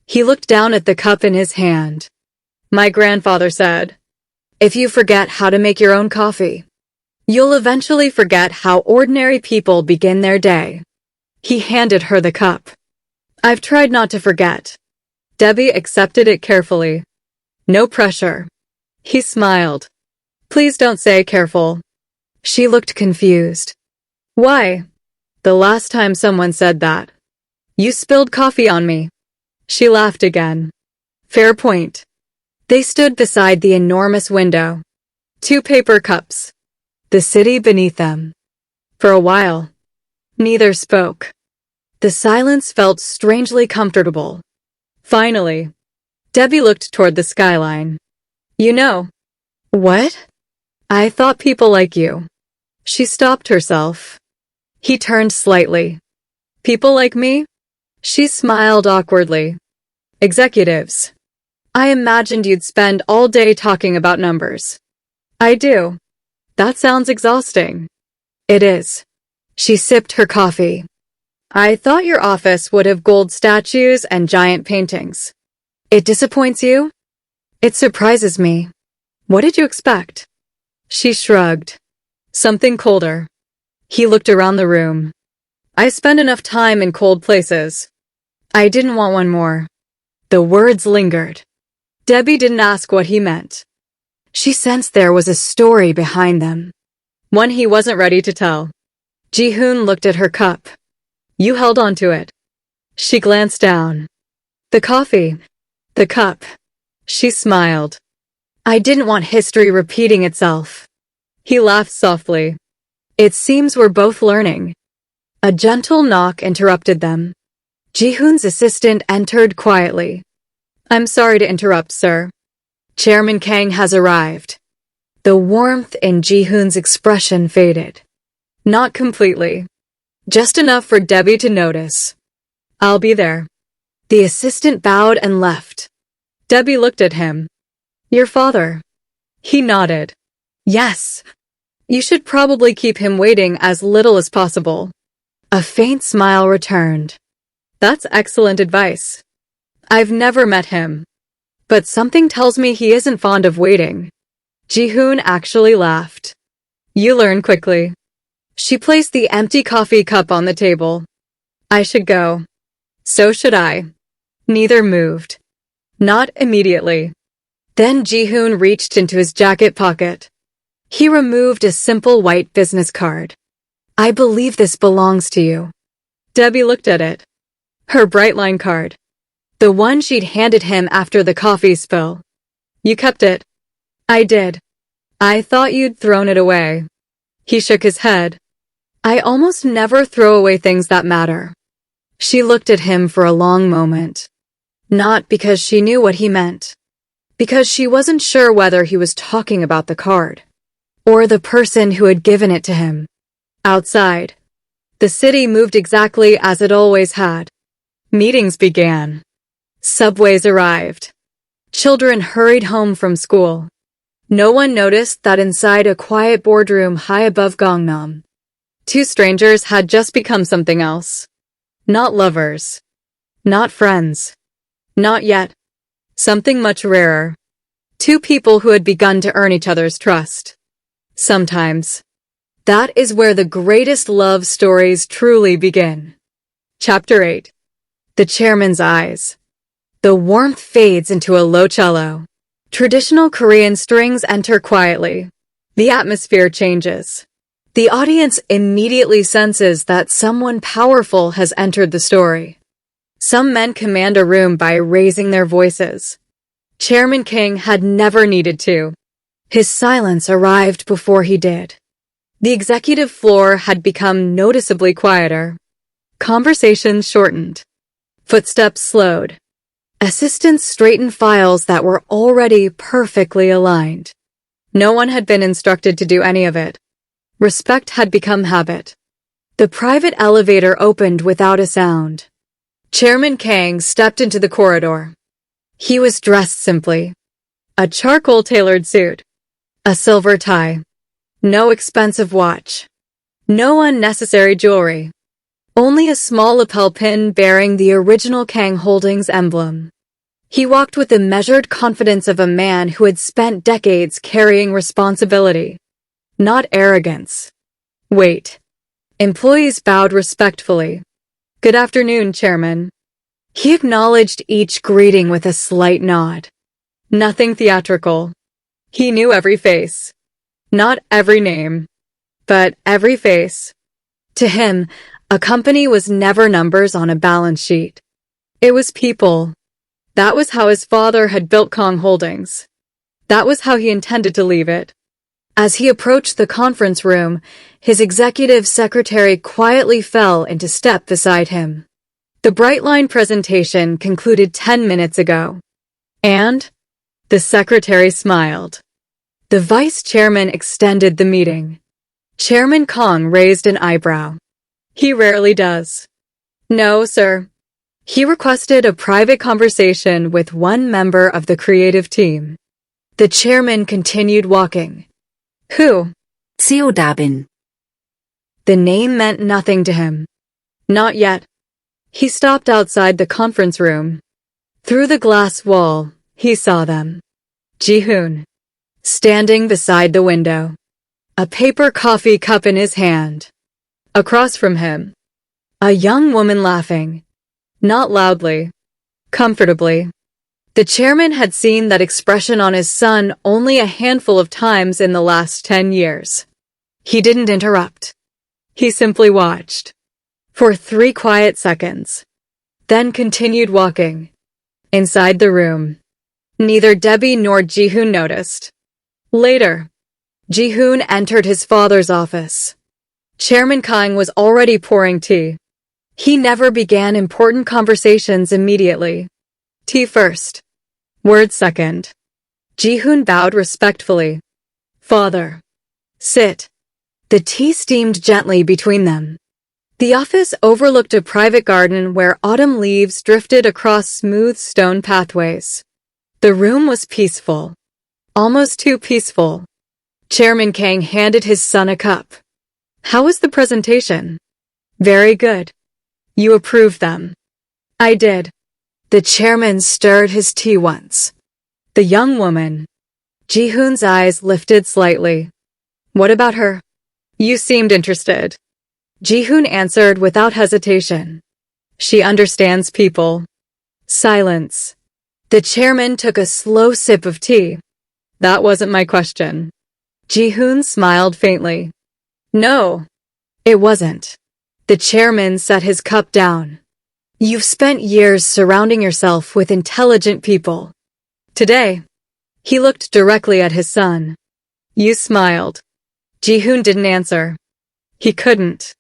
He looked down at the cup in his hand. My grandfather said, if you forget how to make your own coffee, you'll eventually forget how ordinary people begin their day. He handed her the cup. I've tried not to forget. Debbie accepted it carefully. No pressure. He smiled. Please don't say careful. She looked confused. Why? The last time someone said that. You spilled coffee on me. She laughed again. Fair point. They stood beside the enormous window. 2 paper cups. The city beneath them. For a while, neither spoke. The silence felt strangely comfortable. Finally, Debbie looked toward the skyline. You know. What? I thought people like you. She stopped herself. He turned slightly. People like me? She smiled awkwardly. Executives. I imagined you'd spend all day talking about numbers. I do. That sounds exhausting. It is. She sipped her coffee. I thought your office would have gold statues and giant paintings. It disappoints you? It surprises me. What did you expect? She shrugged. Something colder. He looked around the room. I spend enough time in cold places. I didn't want one more. The words lingered. Debbie didn't ask what he meant. She sensed there was a story behind them. One he wasn't ready to tell. Ji-hoon looked at her cup. You held on to it. She glanced down. The coffee. The cup. She smiled. I didn't want history repeating itself. He laughed softly. It seems we're both learning. A gentle knock interrupted them. Ji-hoon's assistant entered quietly. I'm sorry to interrupt, sir. Chairman Kang has arrived. The warmth in Ji-hoon's expression faded. Not completely. Just enough for Debbie to notice. I'll be there. The assistant bowed and left. Debbie looked at him. Your father. He nodded. Yes. You should probably keep him waiting as little as possible. A faint smile returned. That's excellent advice. I've never met him. But something tells me he isn't fond of waiting. Ji-hoon actually laughed. You learn quickly. She placed the empty coffee cup on the table. I should go. So should I. Neither moved. Not immediately. Then Ji-hoon reached into his jacket pocket. He removed a simple white business card. I believe this belongs to you. Debbie looked at it. Her bright line card. The one she'd handed him after the coffee spill. You kept it. I did. I thought you'd thrown it away. He shook his head. I almost never throw away things that matter. She looked at him for a long moment. Not because she knew what he meant. Because she wasn't sure whether he was talking about the card. Or the person who had given it to him. Outside. The city moved exactly as it always had. Meetings began. Subways arrived. Children hurried home from school. No one noticed that inside a quiet boardroom high above Gangnam, 2 strangers had just become something else. Not lovers. Not friends. Not yet. Something much rarer. 2 people who had begun to earn each other's trust. Sometimes. That is where the greatest love stories truly begin. Chapter 8. The chairman's eyes. The warmth fades into a low cello. Traditional Korean strings enter quietly. The atmosphere changes. The audience immediately senses that someone powerful has entered the story. Some men command a room by raising their voices. Chairman Kang had never needed to. His silence arrived before he did. The executive floor had become noticeably quieter. Conversations shortened. Footsteps slowed. Assistants straightened files that were already perfectly aligned. No one had been instructed to do any of it. Respect had become habit. The private elevator opened without a sound. Chairman Kang stepped into the corridor. He was dressed simply. A charcoal-tailored suit. A silver tie. No expensive watch. No unnecessary jewelry. Only a small lapel pin bearing the original Kang Holdings emblem. He walked with the measured confidence of a man who had spent decades carrying responsibility. Not arrogance. Wait. Employees bowed respectfully. Good afternoon, Chairman. He acknowledged each greeting with a slight nod. Nothing theatrical. He knew every face. Not every name, but every face. To him, a company was never numbers on a balance sheet. It was people. That was how his father had built Kang Holdings. That was how he intended to leave it. As he approached the conference room, his executive secretary quietly fell into step beside him. The Brightline presentation concluded 10 minutes ago. And? The secretary smiled. The vice chairman extended the meeting. Chairman Kang raised an eyebrow. He rarely does. No, sir. He requested a private conversation with one member of the creative team. The chairman continued walking. Who? Seo Min-jae. The name meant nothing to him. Not yet. He stopped outside the conference room. Through the glass wall, he saw them. Ji-hoon. Standing beside the window. A paper coffee cup in his hand. Across from him. A young woman laughing. Not loudly. Comfortably. The chairman had seen that expression on his son only a handful of times in the last 10 years. He didn't interrupt. He simply watched. For 3 quiet seconds. Then continued walking. Inside the room. Neither Debbie nor Ji-hoon noticed. Later, Ji-hoon entered his father's office. Chairman Kang was already pouring tea. He never began important conversations immediately. Tea first. Words second. Ji-hoon bowed respectfully. Father. Sit. The tea steamed gently between them. The office overlooked a private garden where autumn leaves drifted across smooth stone pathways. The room was peaceful. Almost too peaceful. Chairman Kang handed his son a cup. How was the presentation? Very good. You approved them. I did. The chairman stirred his tea once. The young woman. Ji-hoon's eyes lifted slightly. What about her? You seemed interested. Ji-hoon answered without hesitation. She understands people. Silence. The chairman took a slow sip of tea. That wasn't my question. Ji-hoon smiled faintly. No, it wasn't. The chairman set his cup down. You've spent years surrounding yourself with intelligent people. Today, he looked directly at his son. You smiled. Ji-hoon didn't answer. He couldn't.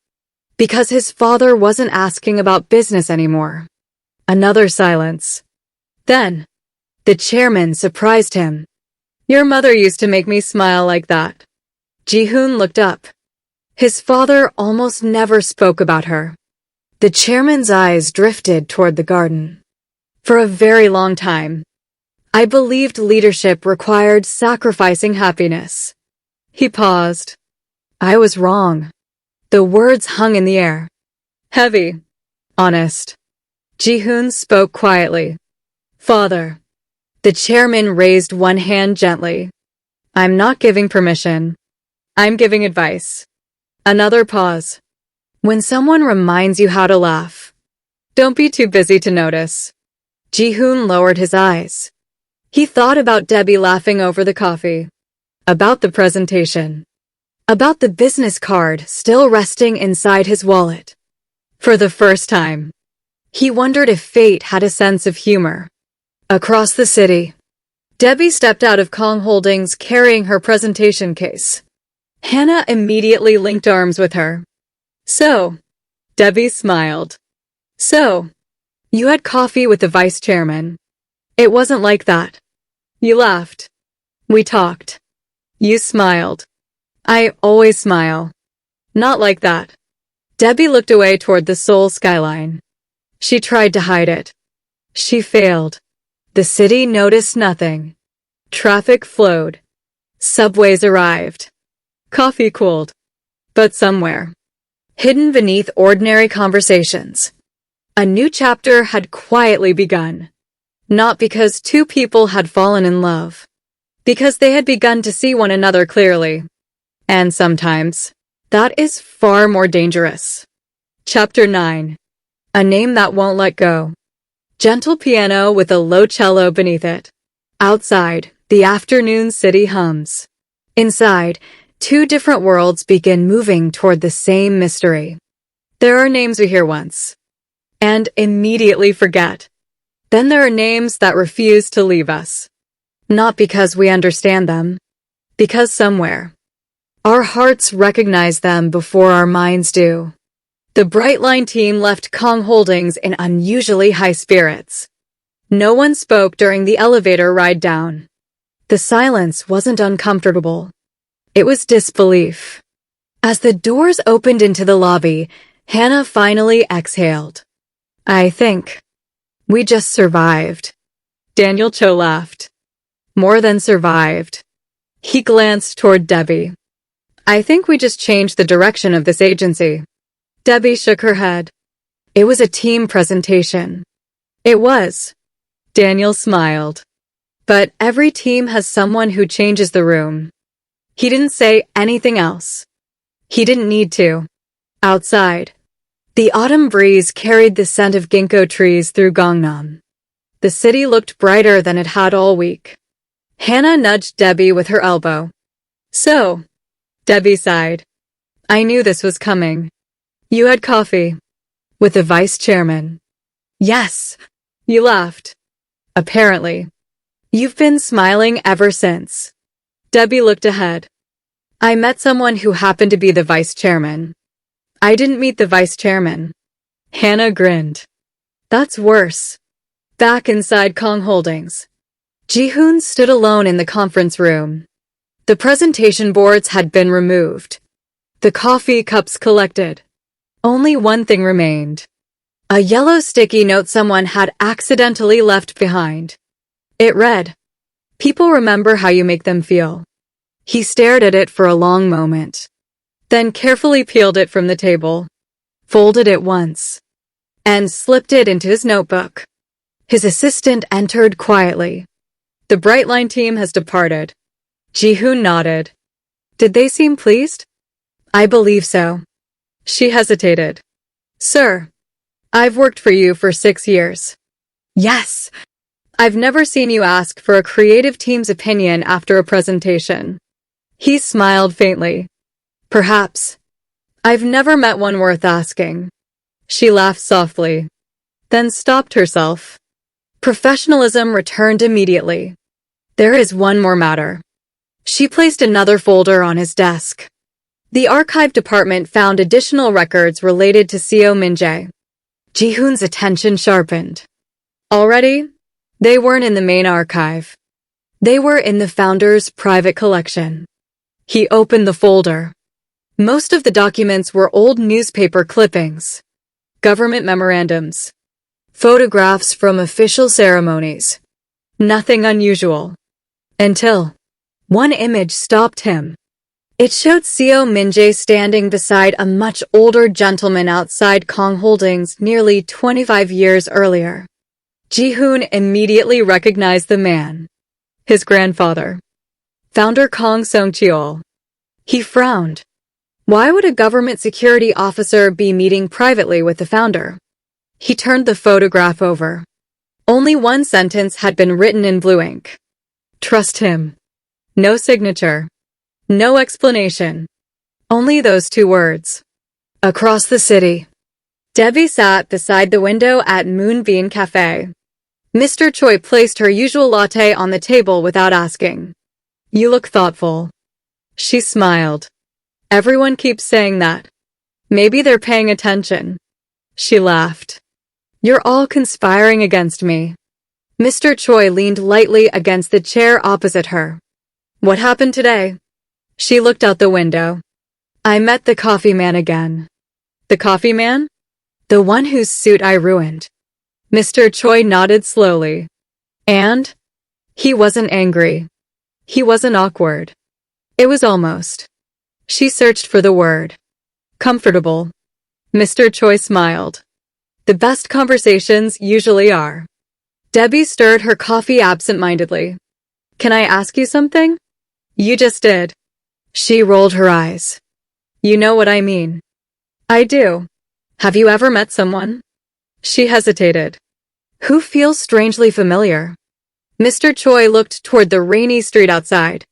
Because his father wasn't asking about business anymore. Another silence. Then, the chairman surprised him. Your mother used to make me smile like that. Ji-hoon looked up. His father almost never spoke about her. The chairman's eyes drifted toward the garden. For a very long time, I believed leadership required sacrificing happiness. He paused. I was wrong. The words hung in the air. Heavy. Honest. Ji-hoon spoke quietly. Father. The chairman raised one hand gently. I'm not giving permission. I'm giving advice. Another pause. When someone reminds you how to laugh, don't be too busy to notice. Ji-hoon lowered his eyes. He thought about Debbie laughing over the coffee, about the presentation, about the business card still resting inside his wallet. For the first time, he wondered if fate had a sense of humor. Across the city, Debbie stepped out of Kang Holdings carrying her presentation case. Hannah immediately linked arms with her. "So," Debbie smiled. "So, you had coffee with the vice chairman." "It wasn't like that." "You laughed." "We talked." "You smiled." "I always smile." "Not like that." Debbie looked away toward the Seoul skyline. She tried to hide it. She failed. The city noticed nothing. Traffic flowed. Subways arrived. Coffee cooled. But somewhere, hidden beneath ordinary conversations, a new chapter had quietly begun. Not because two people had fallen in love, because they had begun to see one another clearly. And sometimes, that is far more dangerous. Chapter 9. A name that won't let go. Gentle piano with a low cello beneath it. Outside, the afternoon city hums. Inside, two different worlds begin moving toward the same mystery. There are names we hear once and immediately forget. Then there are names that refuse to leave us. Not because we understand them, because somewhere, our hearts recognize them before our minds do. The Brightline team left Kang Holdings in unusually high spirits. No one spoke during the elevator ride down. The silence wasn't uncomfortable. It was disbelief. As the doors opened into the lobby, Hannah finally exhaled. "I think we just survived." Daniel Cho laughed. "More than survived." He glanced toward Debbie. "I think we just changed the direction of this agency." Debbie shook her head. "It was a team presentation." "It was." Daniel smiled. "But every team has someone who changes the room." He didn't say anything else. He didn't need to. Outside, the autumn breeze carried the scent of ginkgo trees through Gangnam. The city looked brighter than it had all week. Hannah nudged Debbie with her elbow. "So," Debbie sighed, "I knew this was coming. You had coffee with the vice chairman." "Yes." You laughed. "Apparently. You've been smiling ever since." Debbie looked ahead. "I met someone who happened to be the vice chairman." "I didn't meet the vice chairman." Hannah grinned. "That's worse." Back inside Kang Holdings, Ji-hoon stood alone in the conference room. The presentation boards had been removed. The coffee cups collected. Only one thing remained. A yellow sticky note someone had accidentally left behind. It read, "People remember how you make them feel." He stared at it for a long moment, then carefully peeled it from the table, folded it once, and slipped it into his notebook. His assistant entered quietly. "The Brightline team has departed." Ji-hoon nodded. "Did they seem pleased?" "I believe so." She hesitated. "Sir, I've worked for you for 6 years." "Yes." "I've never seen you ask for a creative team's opinion after a presentation." He smiled faintly. "Perhaps. I've never met one worth asking." She laughed softly, then stopped herself. Professionalism returned immediately. "There is one more matter." She placed another folder on his desk. The archive department found additional records related to Seo Min-jae. Ji-hoon's attention sharpened. Already, they weren't in the main archive. They were in the founder's private collection. He opened the folder. Most of the documents were old newspaper clippings, government memorandums, photographs from official ceremonies. Nothing unusual. Until one image stopped him. It showed Seo Min-jae standing beside a much older gentleman outside Kang Holdings nearly 25 years earlier. Ji-hoon immediately recognized the man. His grandfather, founder Kang Song-cheol. He frowned. Why would a government security officer be meeting privately with the founder? He turned the photograph over. Only one sentence had been written in blue ink. Trust him. No signature. No explanation. Only those two words. Across the city. Debbie sat beside the window at Moonbeam Cafe. Mr. Choi placed her usual latte on the table without asking. You look thoughtful. She smiled. Everyone keeps saying that. Maybe they're paying attention. She laughed. You're all conspiring against me. Mr. Choi leaned lightly against the chair opposite her. What happened today? She looked out the window. I met the coffee man again. The coffee man? The one whose suit I ruined. Mr. Choi nodded slowly. And? He wasn't angry. He wasn't awkward. It was almost. She searched for the word. Comfortable. Mr. Choi smiled. The best conversations usually are. Debbie stirred her coffee absent-mindedly. Can I ask you something? You just did. She rolled her eyes. You know what I mean. I do. Have you ever met someone? She hesitated. Who feels strangely familiar? Mr. Choi looked toward the rainy street outside.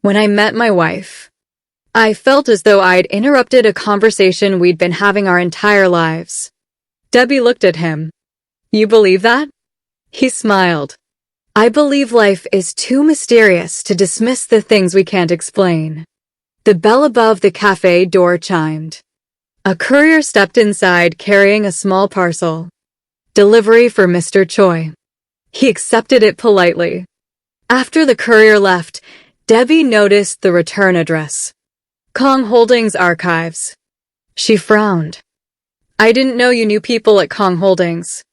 When I met my wife, I felt as though I'd interrupted a conversation we'd been having our entire lives. Debbie looked at him. You believe that? He smiled. I believe life is too mysterious to dismiss the things we can't explain. The bell above the cafe door chimed. A courier stepped inside carrying a small parcel. Delivery for Mr. Choi. He accepted it politely. After the courier left, Debbie noticed the return address. Kang Holdings Archives. She frowned. I didn't know you knew people at Kang Holdings.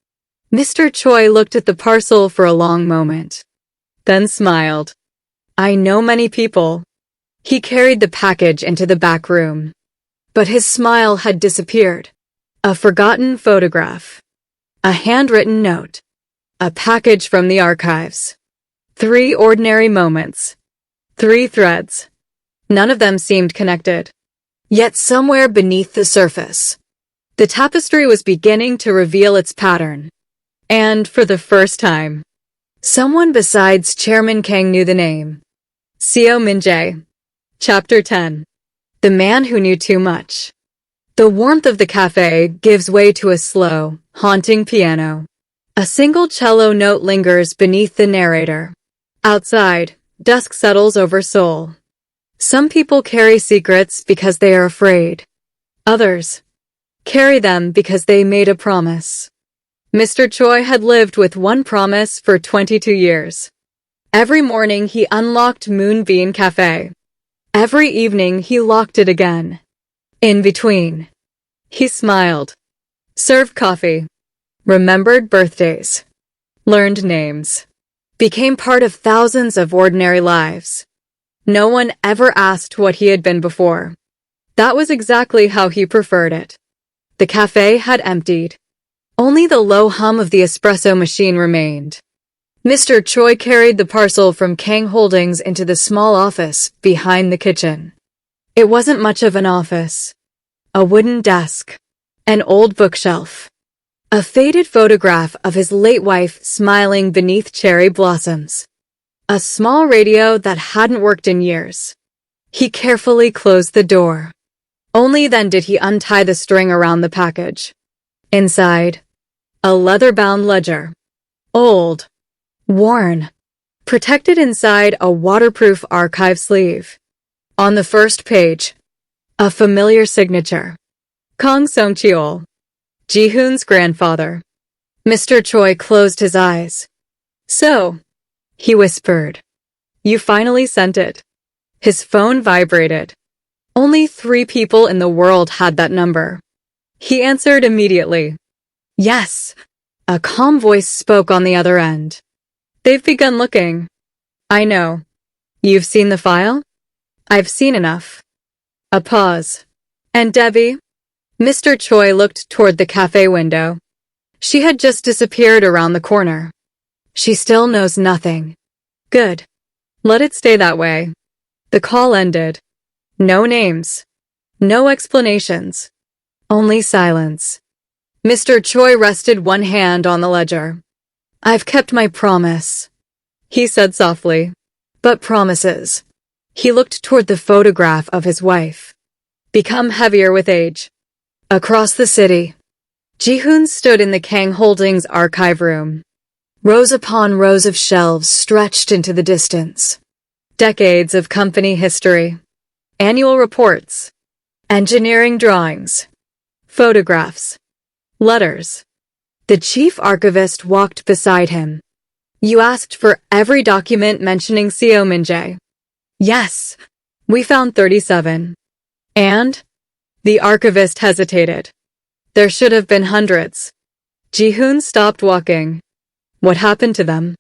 Mr. Choi looked at the parcel for a long moment. Then smiled. I know many people. He carried the package into the back room. But his smile had disappeared. A forgotten photograph. A handwritten note. A package from the archives. 3 ordinary moments. 3 threads. None of them seemed connected. Yet somewhere beneath the surface, the tapestry was beginning to reveal its pattern. And for the first time, someone besides Chairman Kang knew the name. Seo Min-jae. Chapter 10. The man who knew too much. The warmth of the cafe gives way to a slow, haunting piano. A single cello note lingers beneath the narrator. Outside, dusk settles over Seoul. Some people carry secrets because they are afraid. Others carry them because they made a promise. Mr. Choi had lived with one promise for 22 years. Every morning he unlocked Moonbeam Cafe. Every evening he locked it again. In between, he smiled, served coffee, remembered birthdays, learned names, became part of thousands of ordinary lives. No one ever asked what he had been before. That was exactly how he preferred it. The cafe had emptied. Only the low hum of the espresso machine remained. Mr. Choi carried the parcel from Kang Holdings into the small office behind the kitchen. It wasn't much of an office. A wooden desk. An old bookshelf. A faded photograph of his late wife smiling beneath cherry blossoms. A small radio that hadn't worked in years. He carefully closed the door. Only then did he untie the string around the package. Inside, a leather-bound ledger. Old. Worn. Protected inside a waterproof archive sleeve. On the first page, a familiar signature. Kang Song-cheol. Ji-hoon's grandfather. Mr. Choi closed his eyes. So, he whispered. You finally sent it. His phone vibrated. Only 3 people in the world had that number. He answered immediately. Yes. A calm voice spoke on the other end. They've begun looking. I know. You've seen the file? I've seen enough. A pause. And Debbie? Mr. Choi looked toward the cafe window. She had just disappeared around the corner. She still knows nothing. Good. Let it stay that way. The call ended. No names. No explanations. Only silence. Mr. Choi rested one hand on the ledger. I've kept my promise, he said softly. But promises. He looked toward the photograph of his wife. Become heavier with age. Across the city, Ji-hoon stood in the Kang Holdings archive room. Rows upon rows of shelves stretched into the distance. Decades of company history. Annual reports. Engineering drawings. Photographs. Letters. The chief archivist walked beside him. You asked for every document mentioning Seo Min-jae. Yes. We found 37. And? The archivist hesitated. There should have been hundreds. Ji-hoon stopped walking. What happened to them?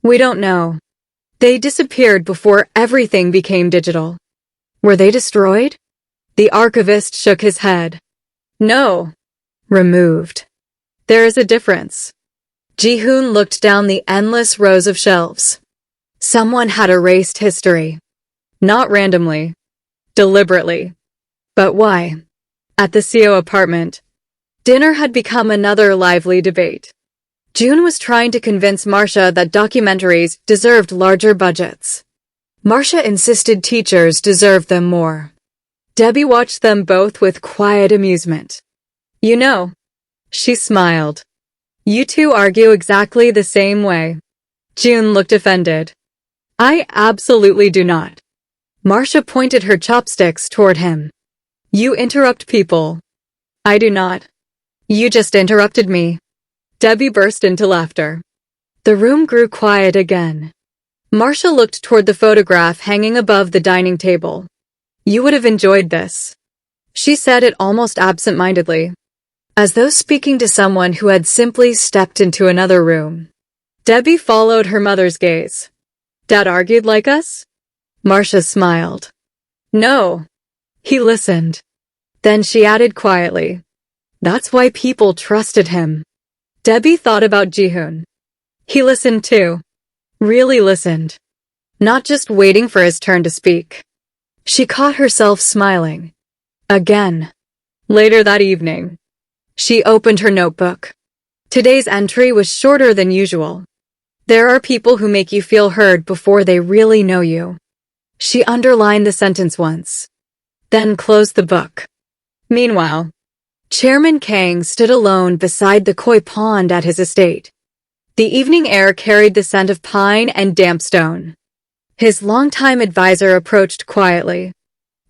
We don't know. They disappeared before everything became digital. Were they destroyed? The archivist shook his head. No. Removed. There is a difference. Ji-hoon looked down the endless rows of shelves. Someone had erased history. Not randomly. Deliberately. But why? At the Seo apartment, dinner had become another lively debate. June was trying to convince Marcia that documentaries deserved larger budgets. Marcia insisted teachers deserved them more. Debbie watched them both with quiet amusement. You know, she smiled. You two argue exactly the same way. June looked offended. I absolutely do not. Marcia pointed her chopsticks toward him. You interrupt people. I do not. You just interrupted me. Debbie burst into laughter. The room grew quiet again. Marcia looked toward the photograph hanging above the dining table. You would have enjoyed this. She said it almost absent-mindedly, as though speaking to someone who had simply stepped into another room. Debbie followed her mother's gaze. Dad argued like us? Marcia smiled. No. He listened. Then she added quietly. That's why people trusted him. Debbie thought about Ji-hoon. He listened too. Really listened. Not just waiting for his turn to speak. She caught herself smiling. Again. Later that evening, she opened her notebook. Today's entry was shorter than usual. There are people who make you feel heard before they really know you. She underlined the sentence once. Then closed the book. Meanwhile, Chairman Kang stood alone beside the koi pond at his estate. The evening air carried the scent of pine and damp stone. His longtime advisor approached quietly.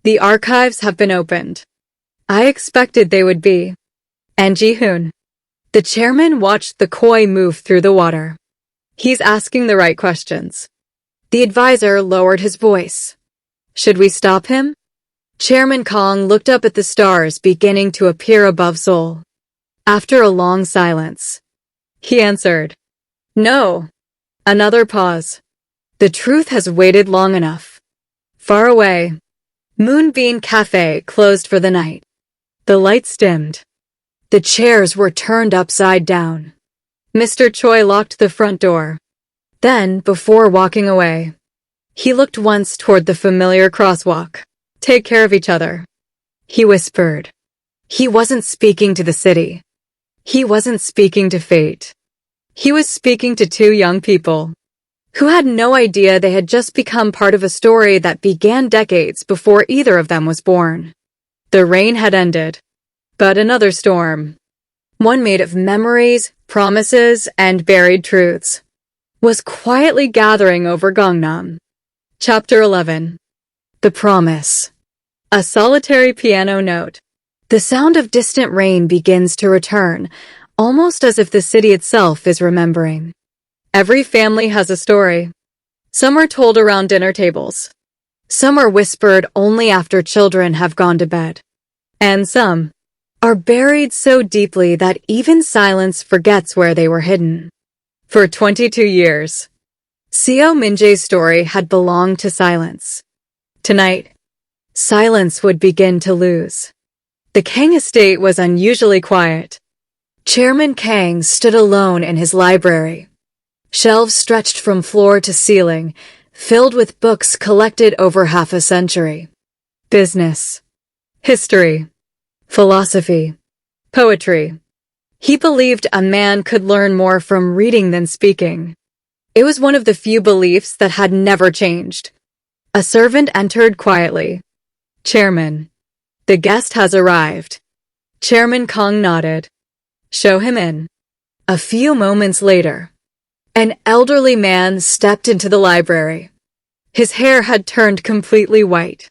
The archives have been opened. I expected they would be. And Ji-hoon. The chairman watched the koi move through the water. He's asking the right questions. The advisor lowered his voice. Should we stop him? Chairman Kang looked up at the stars beginning to appear above Seoul. After a long silence, he answered, No. Another pause. The truth has waited long enough. Far away, Moonbeam Cafe closed for the night. The lights dimmed. The chairs were turned upside down. Mr. Choi locked the front door. Then, before walking away, he looked once toward the familiar crosswalk. Take care of each other, he whispered. He wasn't speaking to the city. He wasn't speaking to fate. He was speaking to two young people who had no idea they had just become part of a story that began decades before either of them was born. The rain had ended, but another storm, one made of memories, promises, and buried truths, was quietly gathering over Gangnam. Chapter 11. The Promise. A solitary piano note. The sound of distant rain begins to return, almost as if the city itself is remembering. Every family has a story. Some are told around dinner tables. Some are whispered only after children have gone to bed. And some are buried so deeply that even silence forgets where they were hidden. For 22 years, Seo Min-jae's story had belonged to silence. Tonight, silence would begin to lose. The Kang estate was unusually quiet. Chairman Kang stood alone in his library. Shelves stretched from floor to ceiling, filled with books collected over half a century. Business, history, philosophy, poetry. He believed a man could learn more from reading than speaking. It was one of the few beliefs that had never changed. A servant entered quietly. "Chairman, the guest has arrived." Chairman Kang nodded. "Show him in." A few moments later, an elderly man stepped into the library. His hair had turned completely white.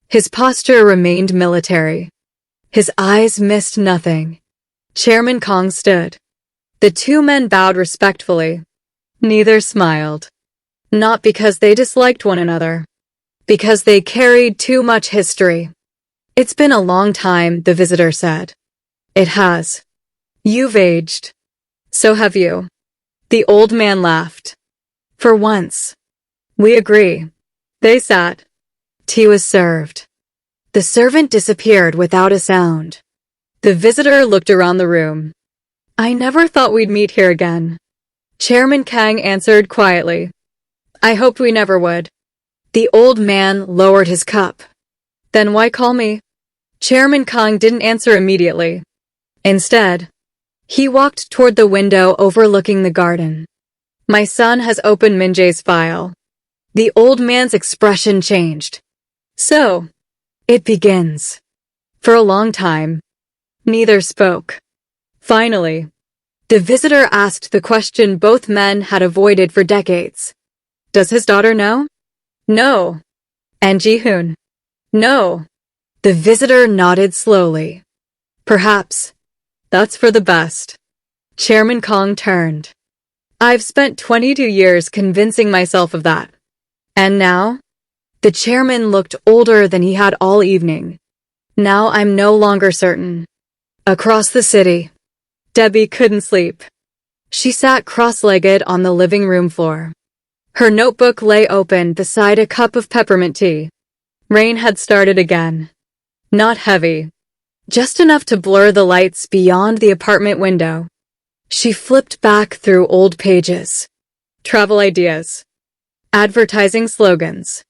His posture remained military. His eyes missed nothing. Chairman Kang stood. The two men bowed respectfully. Neither smiled. Not because they disliked one another. Because they carried too much history. "It's been a long time," the visitor said. "It has. You've aged. So have you." The old man laughed. "For once. We agree." They sat. Tea was served. The servant disappeared without a sound. The visitor looked around the room. "I never thought we'd meet here again." Chairman Kang answered quietly. "I hoped we never would." The old man lowered his cup. "Then why call me?" Chairman Kang didn't answer immediately. Instead, he walked toward the window overlooking the garden. "My son has opened Min-jae's file." The old man's expression changed. "So, it begins." For a long time, neither spoke. Finally, the visitor asked the question both men had avoided for decades. "Does his daughter know?" "No." "And Ji-hoon?" "No." The visitor nodded slowly. "Perhaps that's for the best." Chairman Kang turned. "I've spent 22 years convincing myself of that. And now?" The chairman looked older than he had all evening. "Now I'm no longer certain." Across the city, Debbie couldn't sleep. She sat cross-legged on the living room floor. Her notebook lay open beside a cup of peppermint tea. Rain had started again. Not heavy. Just enough to blur the lights beyond the apartment window. She flipped back through old pages. Travel ideas. Advertising slogans.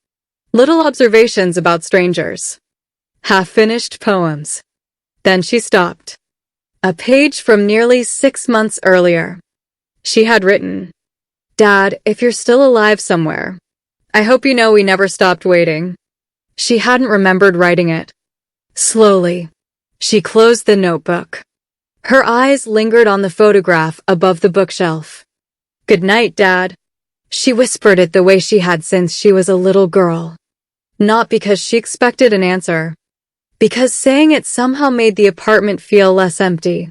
Little observations about strangers. Half-finished poems. Then she stopped. A page from nearly 6 months earlier. She had written, "Dad, if you're still alive somewhere, I hope you know we never stopped waiting." She hadn't remembered writing it. Slowly, she closed the notebook. Her eyes lingered on the photograph above the bookshelf. "Good night, Dad." She whispered it the way she had since she was a little girl. Not because she expected an answer. Because saying it somehow made the apartment feel less empty.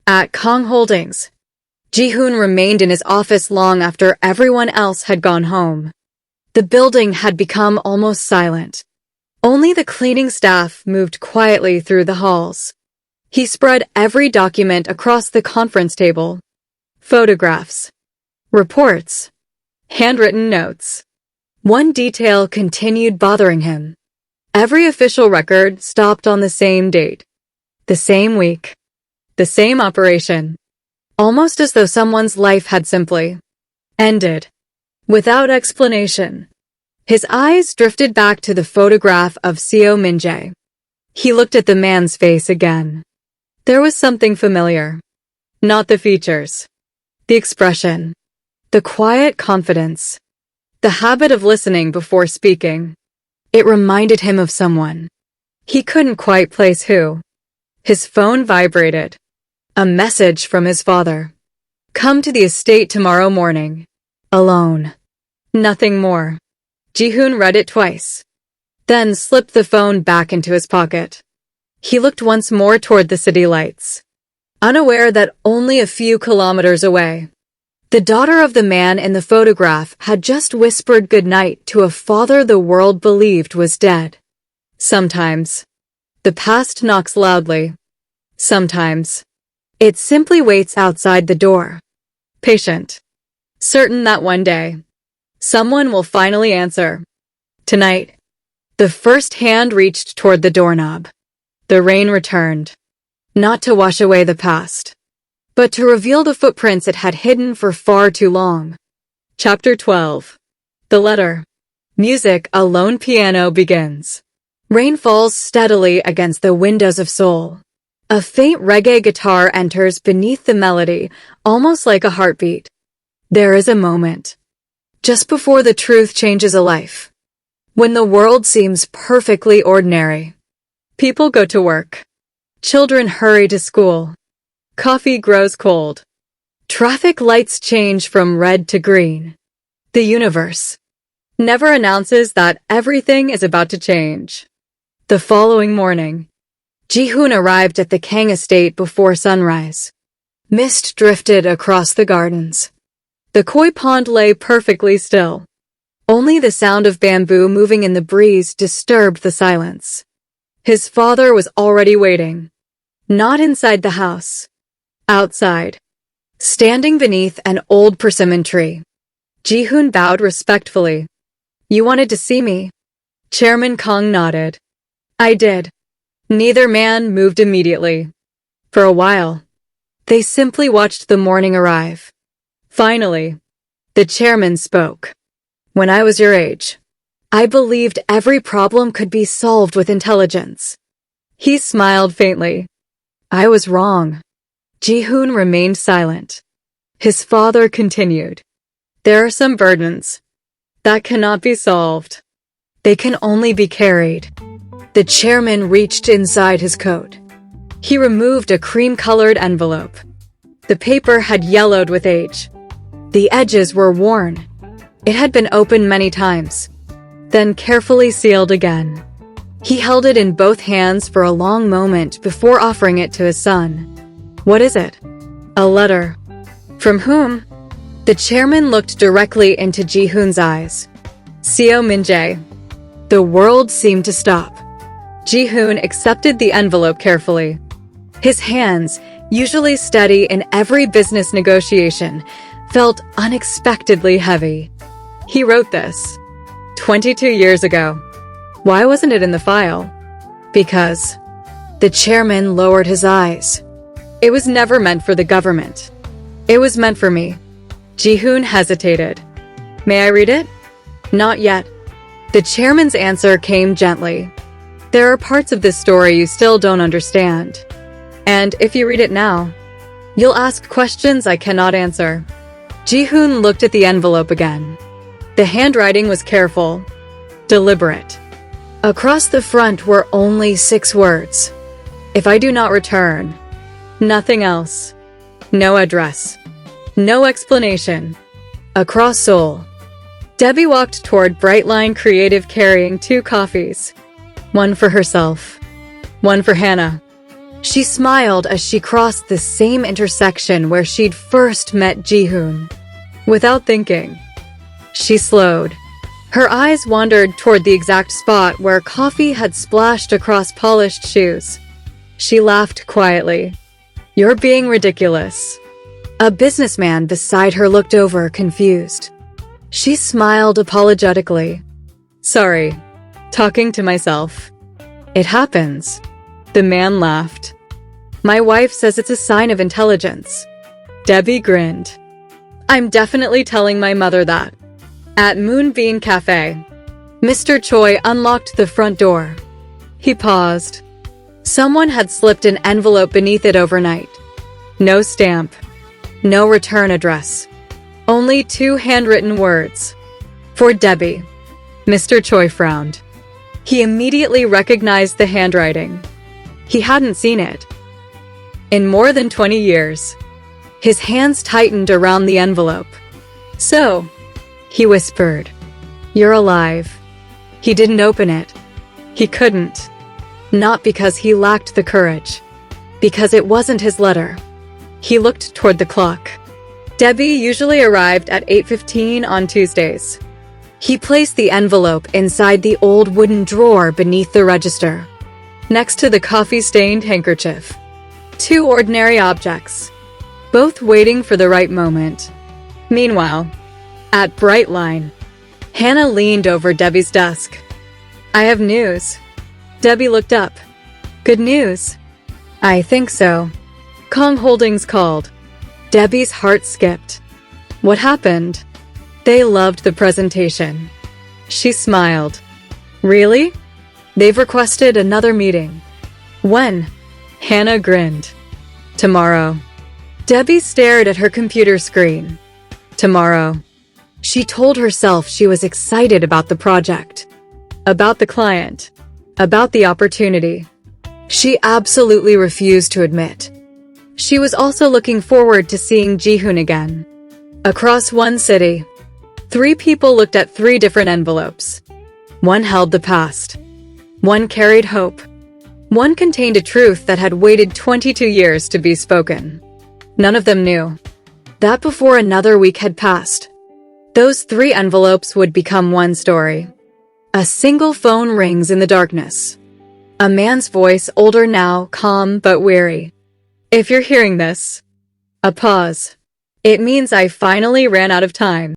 At Kang Holdings, Ji-hoon remained in his office long after everyone else had gone home. The building had become almost silent. Only the cleaning staff moved quietly through the halls. He spread every document across the conference table. Photographs. Reports. Handwritten notes. One detail continued bothering him. Every official record stopped on the same date. The same week. The same operation. Almost as though someone's life had simply ended. Without explanation. His eyes drifted back to the photograph of Seo Min-jae. He looked at the man's face again. There was something familiar. Not the features. The expression. The quiet confidence. The habit of listening before speaking. It reminded him of someone. He couldn't quite place who. His phone vibrated. A message from his father. "Come to the estate tomorrow morning. Alone." Nothing more. Ji-hoon read it twice. Then slipped the phone back into his pocket. He looked once more toward the city lights. Unaware that only a few kilometers away, the daughter of the man in the photograph had just whispered goodnight to a father the world believed was dead. Sometimes, the past knocks loudly. Sometimes, it simply waits outside the door. Patient. Certain that one day, someone will finally answer. Tonight, the first hand reached toward the doorknob. The rain returned. Not to wash away the past, but to reveal the footprints it had hidden for far too long. Chapter 12. The letter. Music, a lone piano begins. Rain falls steadily against the windows of Seoul. A faint reggae guitar enters beneath the melody, almost like a heartbeat. There is a moment, just before the truth changes a life, when the world seems perfectly ordinary. People go to work. Children hurry to school. Coffee grows cold. Traffic lights change from red to green. The universe never announces that everything is about to change. The following morning, Ji-hoon arrived at the Kang estate before sunrise. Mist drifted across the gardens. The koi pond lay perfectly still. Only the sound of bamboo moving in the breeze disturbed the silence. His father was already waiting. Not inside the house. Outside. Standing beneath an old persimmon tree. Ji-hoon bowed respectfully. "You wanted to see me?" Chairman Kang nodded. "I did." Neither man moved immediately. For a while, they simply watched the morning arrive. Finally, the chairman spoke. "When I was your age, I believed every problem could be solved with intelligence." He smiled faintly. "I was wrong." Ji-hoon remained silent. His father continued. "There are some burdens that cannot be solved. They can only be carried." The chairman reached inside his coat. He removed a cream-colored envelope. The paper had yellowed with age. The edges were worn. It had been opened many times, then carefully sealed again. He held it in both hands for a long moment before offering it to his son. "What is it?" "A letter." "From whom?" The chairman looked directly into Ji-hoon's eyes. "Seo Min-jae." The world seemed to stop. Ji-hoon accepted the envelope carefully. His hands, usually steady in every business negotiation, felt unexpectedly heavy. He wrote this 22 years ago. Why wasn't it in the file? Because. The chairman lowered his eyes. "It was never meant for the government. It was meant for me." Ji-hoon hesitated. "May I read it?" "Not yet." The chairman's answer came gently. "There are parts of this story you still don't understand. And if you read it now, you'll ask questions I cannot answer." Ji-hoon looked at the envelope again. The handwriting was careful, deliberate. Across the front were only 6 words. "If I do not return." Nothing else. No address. No explanation. Across Seoul. Debbie walked toward Brightline Creative carrying 2 coffees. One for herself. One for Hannah. She smiled as she crossed the same intersection where she'd first met Ji-hoon. Without thinking, she slowed. Her eyes wandered toward the exact spot where coffee had splashed across polished shoes. She laughed quietly. "You're being ridiculous." A businessman beside her looked over, confused. She smiled apologetically. "Sorry, talking to myself." "It happens." The man laughed. "My wife says it's a sign of intelligence." Debbie grinned. "I'm definitely telling my mother that." At Moonbeam Cafe, Mr. Choi unlocked the front door. He paused. Someone had slipped an envelope beneath it overnight. No stamp. No return address. Only 2 handwritten words. "For Debbie." Mr. Choi frowned. He immediately recognized the handwriting. He hadn't seen it in more than 20 years. His hands tightened around the envelope. "So," he whispered, "you're alive." He didn't open it. He couldn't. Not because he lacked the courage. Because it wasn't his letter. He looked toward the clock. Debbie usually arrived at 8:15 on Tuesdays. He placed the envelope inside the old wooden drawer beneath the register, next to the coffee-stained handkerchief. 2 ordinary objects, both waiting for the right moment. Meanwhile, at Brightline, Hannah leaned over Debbie's desk. "I have news." Debbie looked up. "Good news?" "I think so." Kong Holdings called. Debbie's heart skipped. "What happened?" They loved the presentation. She smiled. "Really?" "They've requested another meeting." "When?" Hannah grinned. Tomorrow. Debbie stared at her computer screen. Tomorrow. She told herself she was excited about the project, about the client, about the opportunity. She absolutely refused to admit. She was also looking forward to seeing Ji-hoon again. Across one city, 3 people looked at 3 different envelopes. One held the past. One carried hope. One contained a truth that had waited 22 years to be spoken. None of them knew that before another week had passed, those 3 envelopes would become one story. A single phone rings in the darkness. A man's voice, older now, calm but weary. If you're hearing this, a pause. It means I finally ran out of time.